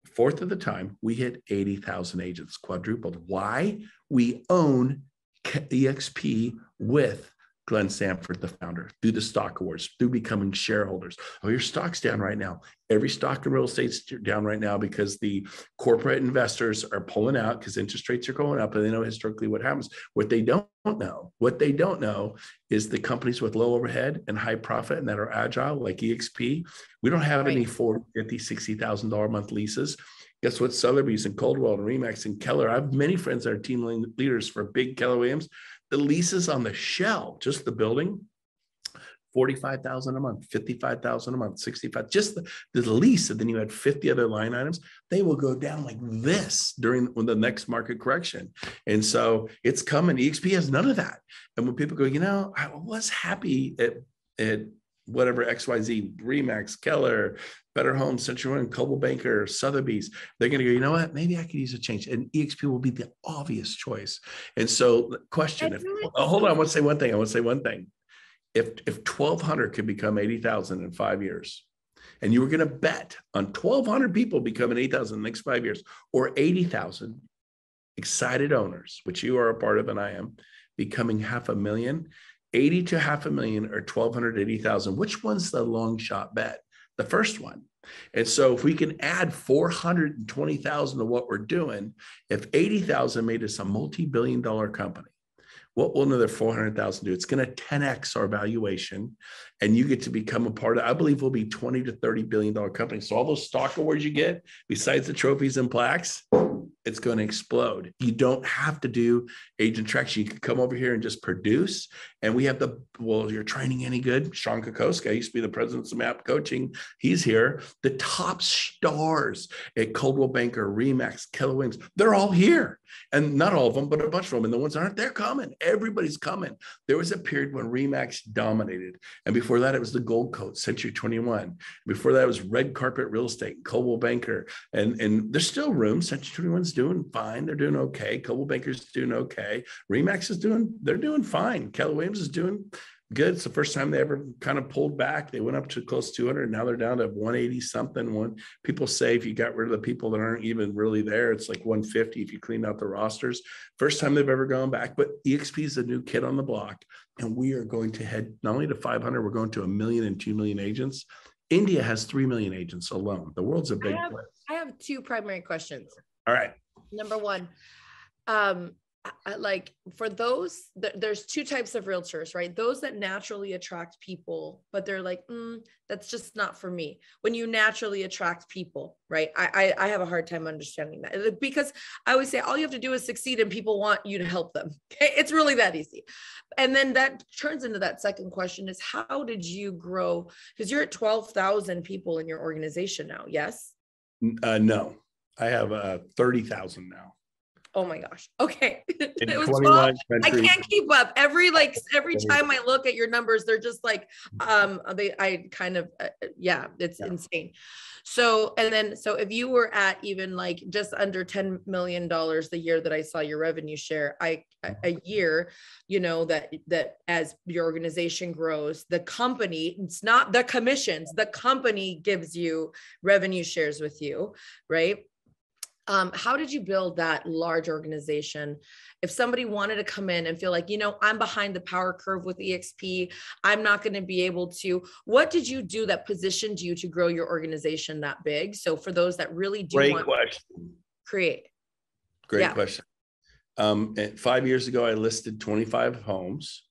fourth of the time, we hit 80,000 agents, quadrupled. Why? We own EXP with Glenn Sanford, the founder, through the stock awards, through becoming shareholders. Oh, your stock's down right now. Every stock in real estate's down right now because the corporate investors are pulling out because interest rates are going up, and they know historically what happens. What they don't know is the companies with low overhead and high profit and that are agile, like EXP. We don't have any $40,000, $50,000, $60,000 a month leases. Guess what? Sotheby's and Coldwell and REmax and Keller. I have many friends that are team leaders for big Keller Williams. The leases on the shell, just the building, $45,000 a month, $55,000 a month, 65, just the lease. And then you had 50 other line items. They will go down like this during the next market correction. And so it's coming. EXP has none of that. And when people go, I was happy at whatever XYZ, REmax, Keller, Better Homes, Century One, Coldwell Banker, Sotheby's, they're going to go, you know what, maybe I could use a change. And EXP will be the obvious choice. And so the question, hold on, I want to say one thing. If 1,200 could become 80,000 in 5 years, and you were going to bet on 1,200 people becoming 8,000 in the next 5 years, or 80,000 excited owners, which you are a part of and I am, becoming 500,000, 80 to 500,000 or 1,200, 80,000, which one's the long shot bet? The first one. And so if we can add 420,000 to what we're doing, if 80,000 made us a multi-billion-dollar company, what will another 400,000 do? It's going to 10x our valuation, and you get to become a part of, I believe we'll be $20 to $30 billion company. So all those stock awards you get, besides the trophies and plaques, it's going to explode. You don't have to do agent traction. You can come over here and just produce. And we have you're training any good? Sean Kokoska used to be the president of MAP coaching. He's here. The top stars at Coldwell Banker, REmax, Keller Williams, they're all here. And not all of them, but a bunch of them. And the ones that aren't, they're coming. Everybody's coming. There was a period when REmax dominated. And before that, it was the Gold Coat, Century 21. Before that, it was Red Carpet Real Estate, Coldwell Banker. And there's still room. Century 21's doing fine. They're doing okay. Coldwell Banker's doing okay. REmax they're doing fine. Keller Williams is doing good. It's the first time they ever kind of pulled back. They went up to close to 200. Now they're down to 180 something. People say if you got rid of the people that aren't even really there, it's like 150 if you clean out the rosters. First time they've ever gone back. But EXP is a new kid on the block. And we are going to head not only to 500, we're going to 1 million and 2 million agents. India has 3 million agents alone. The world's a big place. I have two primary questions. All right. Number one, like for those, there's two types of realtors, right? Those that naturally attract people, but they're like, that's just not for me. When you naturally attract people, right? I have a hard time understanding that, because I always say all you have to do is succeed and people want you to help them. Okay. It's really that easy. And then that turns into that second question is, how did you grow? Because you're at 12,000 people in your organization now. Yes. No, I have 30,000 now. Oh my gosh. Okay. It was 12. I can't keep up. Every time I look at your numbers, they're just like, it's insane. So if you were at even like just under $10 million the year that I saw your revenue share, a year, that as your organization grows, the company, it's not the commissions, the company gives you revenue shares with you, right? How did you build that large organization? If somebody wanted to come in and feel like, I'm behind the power curve with EXP, I'm not going to be able to, what did you do that positioned you to grow your organization that big? So for those that really do want to create. Great question. 5 years ago, I listed 25 homes.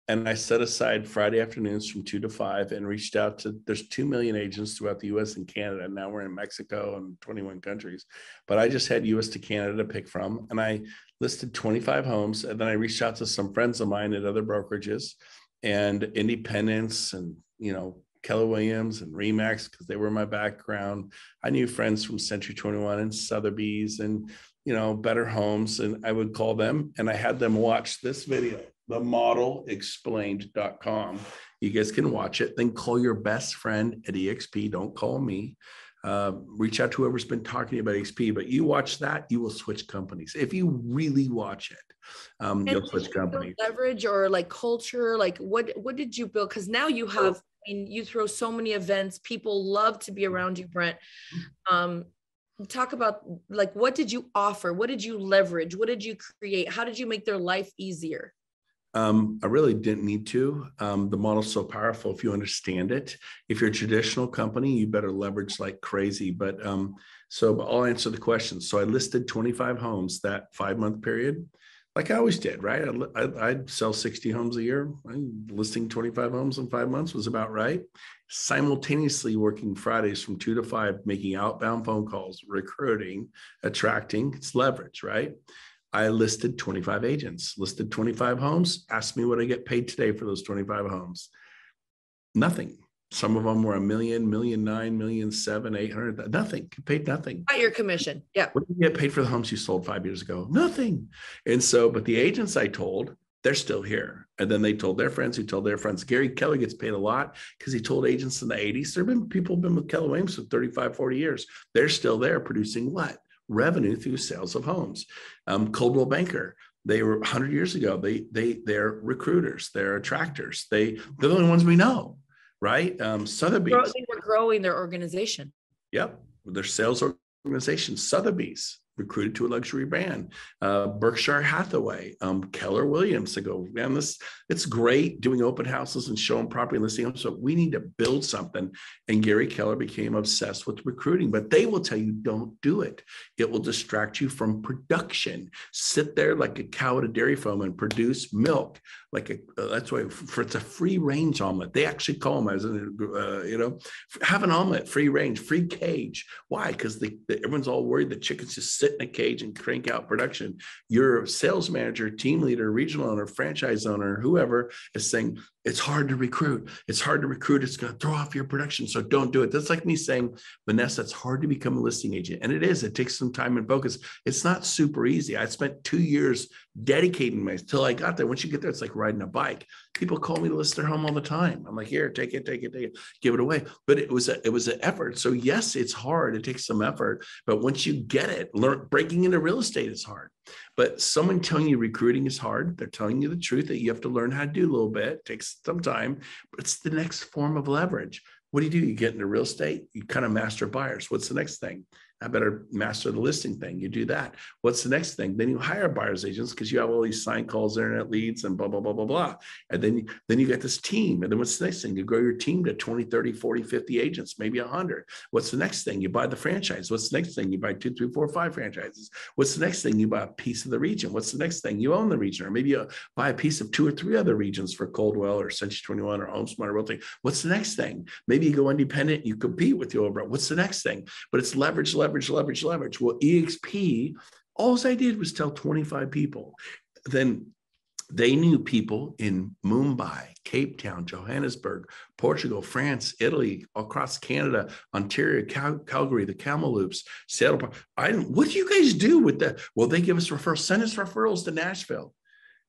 And I set aside Friday afternoons from 2 to 5 and reached out to, there's 2 million agents throughout the US and Canada. Now we're in Mexico and 21 countries, but I just had US to Canada to pick from. And I listed 25 homes. And then I reached out to some friends of mine at other brokerages and independents and, Keller Williams and REmax, because they were my background. I knew friends from Century 21 and Sotheby's and, Better Homes. And I would call them and I had them watch this video. themodelexplained.com. You guys can watch it. Then call your best friend at EXP. Don't call me. Reach out to whoever's been talking about EXP. But you watch that, you will switch companies. If you really watch it, you'll switch companies. Leverage or like culture, like what did you build? Because now you have, you throw so many events. People love to be around you, Brent. Talk about like, what did you offer? What did you leverage? What did you create? How did you make their life easier? I really didn't need to. The model's so powerful if you understand it. If you're a traditional company, you better leverage like crazy. But I'll answer the question. So I listed 25 homes that 5-month period, like I always did, right? I'd sell 60 homes a year. Listing 25 homes in 5 months was about right. Simultaneously working Fridays from 2 to 5, making outbound phone calls, recruiting, attracting. It's leverage, right? I listed 25 agents, listed 25 homes, asked me what I get paid today for those 25 homes. Nothing. Some of them were $1 million, $1.9 million, $1.7 million, 800, nothing, paid nothing. Not your commission. Yeah. What did you get paid for the homes you sold 5 years ago? Nothing. And so, but the agents I told, they're still here. And then they told their friends who told their friends. Gary Keller gets paid a lot because he told agents in the 80s. There have been people who've been with Keller Williams for 35, 40 years. They're still there producing what? Revenue through sales of homes. Coldwell Banker, they were 100 years ago. They're recruiters. They're attractors. They're the only ones we know, right? Sotheby's. They were growing their organization. Yep. Their sales organization. Sotheby's recruited to a luxury brand. Berkshire Hathaway, Keller Williams. They go, man, it's great doing open houses and showing property and listing them. So we need to build something. And Gary Keller became obsessed with recruiting, but they will tell you, don't do it. It will distract you from production. Sit there like a cow at a dairy farm and produce milk. That's why it's a free range omelet. They actually call them as have an omelet, free range, free cage. Why? Because everyone's all worried that chickens just sit in a cage and crank out production. Your sales manager, team leader, regional owner, franchise owner, whoever is saying, it's hard to recruit. It's hard to recruit. It's going to throw off your production. So don't do it. That's like me saying, Vanessa, it's hard to become a listing agent. And it is. It takes some time and focus. It's not super easy. I spent 2 years dedicating myself till I got there. Once you get there, it's like riding a bike. People call me to list their home all the time. I'm like, here, take it, give it away. But it was an effort. So yes, it's hard. It takes some effort. But once you get it, breaking into real estate is hard. But someone telling you recruiting is hard, they're telling you the truth that you have to learn how to do a little bit. It takes some time, but it's the next form of leverage. What do? You get into real estate, you kind of master buyers. What's the next thing? I better master the listing thing. You do that. What's the next thing? Then you hire buyer's agents because you have all these sign calls, internet leads, and blah, blah, blah, blah, blah. And then you get this team. And then what's the next thing? You grow your team to 20, 30, 40, 50 agents, maybe 100. What's the next thing? You buy the franchise. What's the next thing? You buy 2, 3, 4, 5 franchises. What's the next thing? You buy a piece of the region. What's the next thing? You own the region, or maybe you buy a piece of 2 or 3 other regions for Coldwell or Century 21 or HomeSmart or Realty. What's the next thing? Maybe you go independent. You compete with the overall. What's the next thing? But it's leverage, leverage, leverage, leverage. Well, EXP, all I did was tell 25 people. Then they knew people in Mumbai, Cape Town, Johannesburg, Portugal, France, Italy, across Canada, Ontario, Calgary, the Kamloops, Seattle. What do you guys do with that? Well, they give us referrals. Send us referrals to Nashville.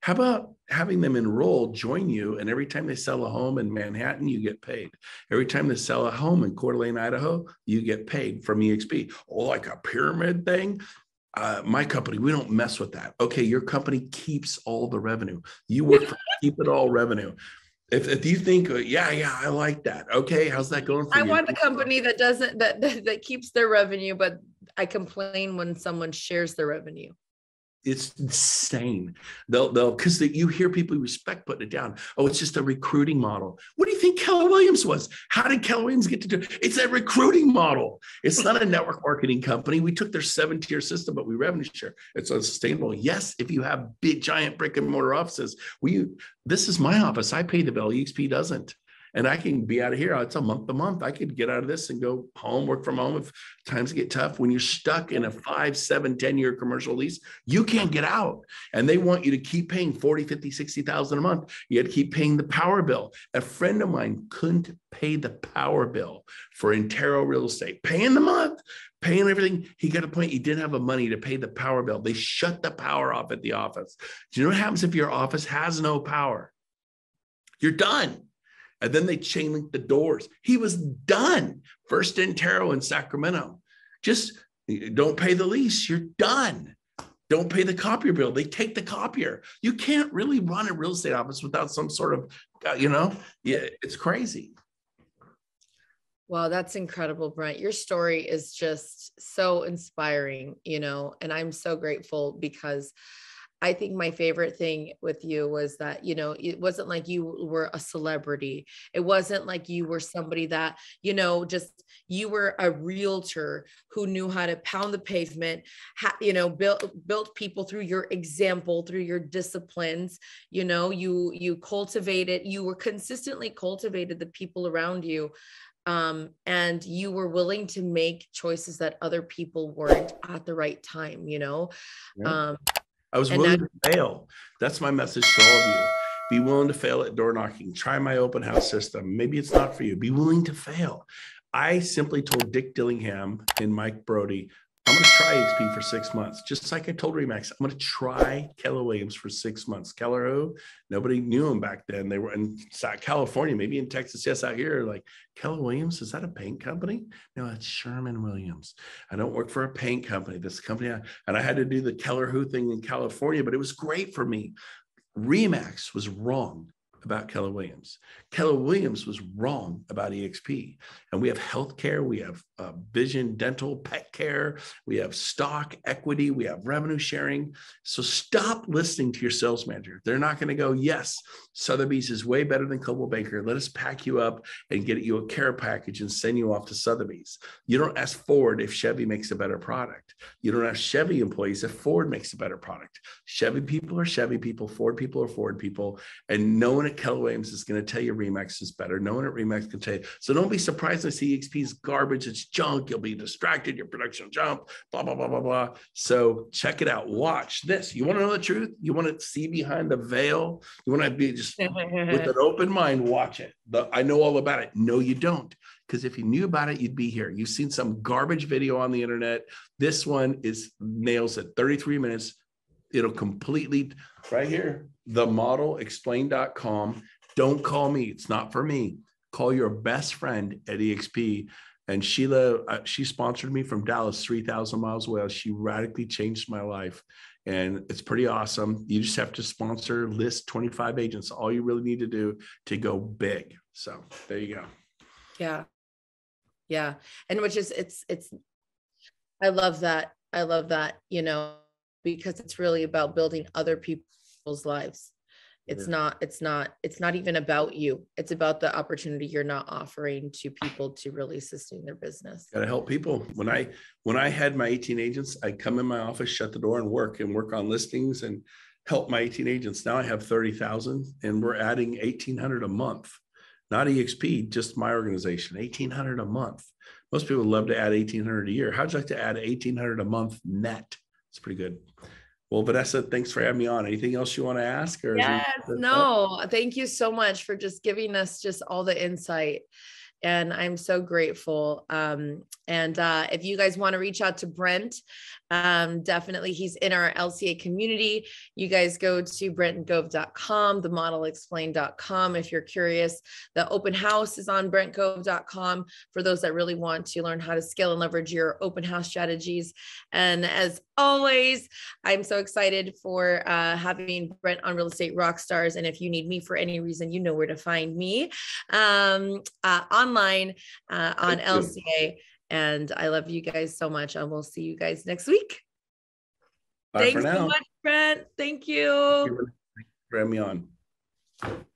How about having them enroll, join you, and every time they sell a home in Manhattan, you get paid. Every time they sell a home in Coeur d'Alene, Idaho, you get paid from EXP. Oh, like a pyramid thing? My company, we don't mess with that. Okay, your company keeps all the revenue. You work for keep it all revenue. If you think, yeah, I like that. Okay, how's that going for you? I want the company that doesn't that keeps their revenue, but I complain when someone shares their revenue. It's insane. They'll because you hear people you respect putting it down. Oh, it's just a recruiting model. What do you think Keller Williams was? How did Keller Williams get to do it? It's a recruiting model. It's not a network marketing company. We took their 7-tier system, but we revenue share. It's unsustainable. Yes, if you have big, giant brick and mortar offices, this is my office. I pay the bill. EXP doesn't. And I can be out of here. It's a month to month. I could get out of this and go home, work from home if times get tough. When you're stuck in a 5, 7, 10-year commercial lease, you can't get out. And they want you to keep paying 40, 50, 60,000 a month. You had to keep paying the power bill. A friend of mine couldn't pay the power bill for Intero Real Estate, paying the month, paying everything. He got a point. He didn't have the money to pay the power bill. They shut the power off at the office. Do you know what happens if your office has no power? You're done. And then they chain link the doors. He was done. First Intero in Sacramento. Just don't pay the lease. You're done. Don't pay the copier bill. They take the copier. You can't really run a real estate office without some sort of, it's crazy. Well, that's incredible, Brent. Your story is just so inspiring, and I'm so grateful because I think my favorite thing with you was that, it wasn't like you were a celebrity. It wasn't like you were somebody that, you were a realtor who knew how to pound the pavement, built people through your example, through your disciplines. You cultivated, you were consistently cultivated the people around you. And you were willing to make choices that other people weren't at the right time, Yeah. I was willing to fail. That's my message to all of you. Be willing to fail at door knocking. Try my open house system. Maybe it's not for you. Be willing to fail. I simply told Dick Dillingham and Mike Brody, I'm going to try EXP for 6 months. Just like I told REmax, I'm going to try Keller Williams for 6 months. Keller who? Nobody knew him back then. They were in California, maybe in Texas. Yes, out here, like, Keller Williams, is that a paint company? No, it's Sherman-Williams. I don't work for a paint company. This company, and I had to do the Keller who thing in California, but it was great for me. REmax was wrong about Keller Williams. Keller Williams was wrong about EXP. And we have healthcare, we have vision, dental, pet care, we have stock, equity, we have revenue sharing. So stop listening to your sales manager. They're not going to go, yes, Sotheby's is way better than Coldwell Banker. Let us pack you up and get you a care package and send you off to Sotheby's. You don't ask Ford if Chevy makes a better product. You don't ask Chevy employees if Ford makes a better product. Chevy people are Chevy people, Ford people are Ford people, and no one at Keller Williams is going to tell you REmax is better. No one at REmax can tell you. So don't be surprised to see EXP is garbage. It's junk. You'll be distracted. Your production will jump, blah, blah, blah, blah, blah. So check it out. Watch this. You want to know the truth? You want to see behind the veil? You want to be just with an open mind, watch it. I know all about it. No, you don't. Because if you knew about it, you'd be here. You've seen some garbage video on the internet. This one nails it. 33 minutes. It'll completely, right here, themodelexplain.com. Don't call me. It's not for me. Call your best friend at EXP. And Sheila, she sponsored me from Dallas, 3,000 miles away. She radically changed my life. And it's pretty awesome. You just have to list 25 agents. All you really need to do to go big. So there you go. Yeah. Yeah. And which is, I love that. I love that, because it's really about building other people's lives. It's not even about you. It's about the opportunity you're not offering to people to really sustain their business. Got to help people. When I had my 18 agents, I'd come in my office, shut the door and work on listings and help my 18 agents. Now I have 30,000 and we're adding 1,800 a month, not EXP, just my organization, 1,800 a month. Most people love to add 1,800 a year. How'd you like to add 1,800 a month net? It's pretty good. Well, Vanessa, thanks for having me on. Anything else you want to ask? Or no, thank you so much for just giving us just all the insight. And I'm so grateful. And if you guys want to reach out to Brent, definitely he's in our LCA community. You guys go to brentgove.com, themodelexplain.com. If you're curious, the open house is on brentgove.com for those that really want to learn how to scale and leverage your open house strategies. And as always, I'm so excited for having Brent on Real Estate Rockstars. And if you need me for any reason, you know where to find me online on LCA. And I love you guys so much. And we'll see you guys next week. Bye. Thanks so much, Brent. Thank you. Thank you for having me on.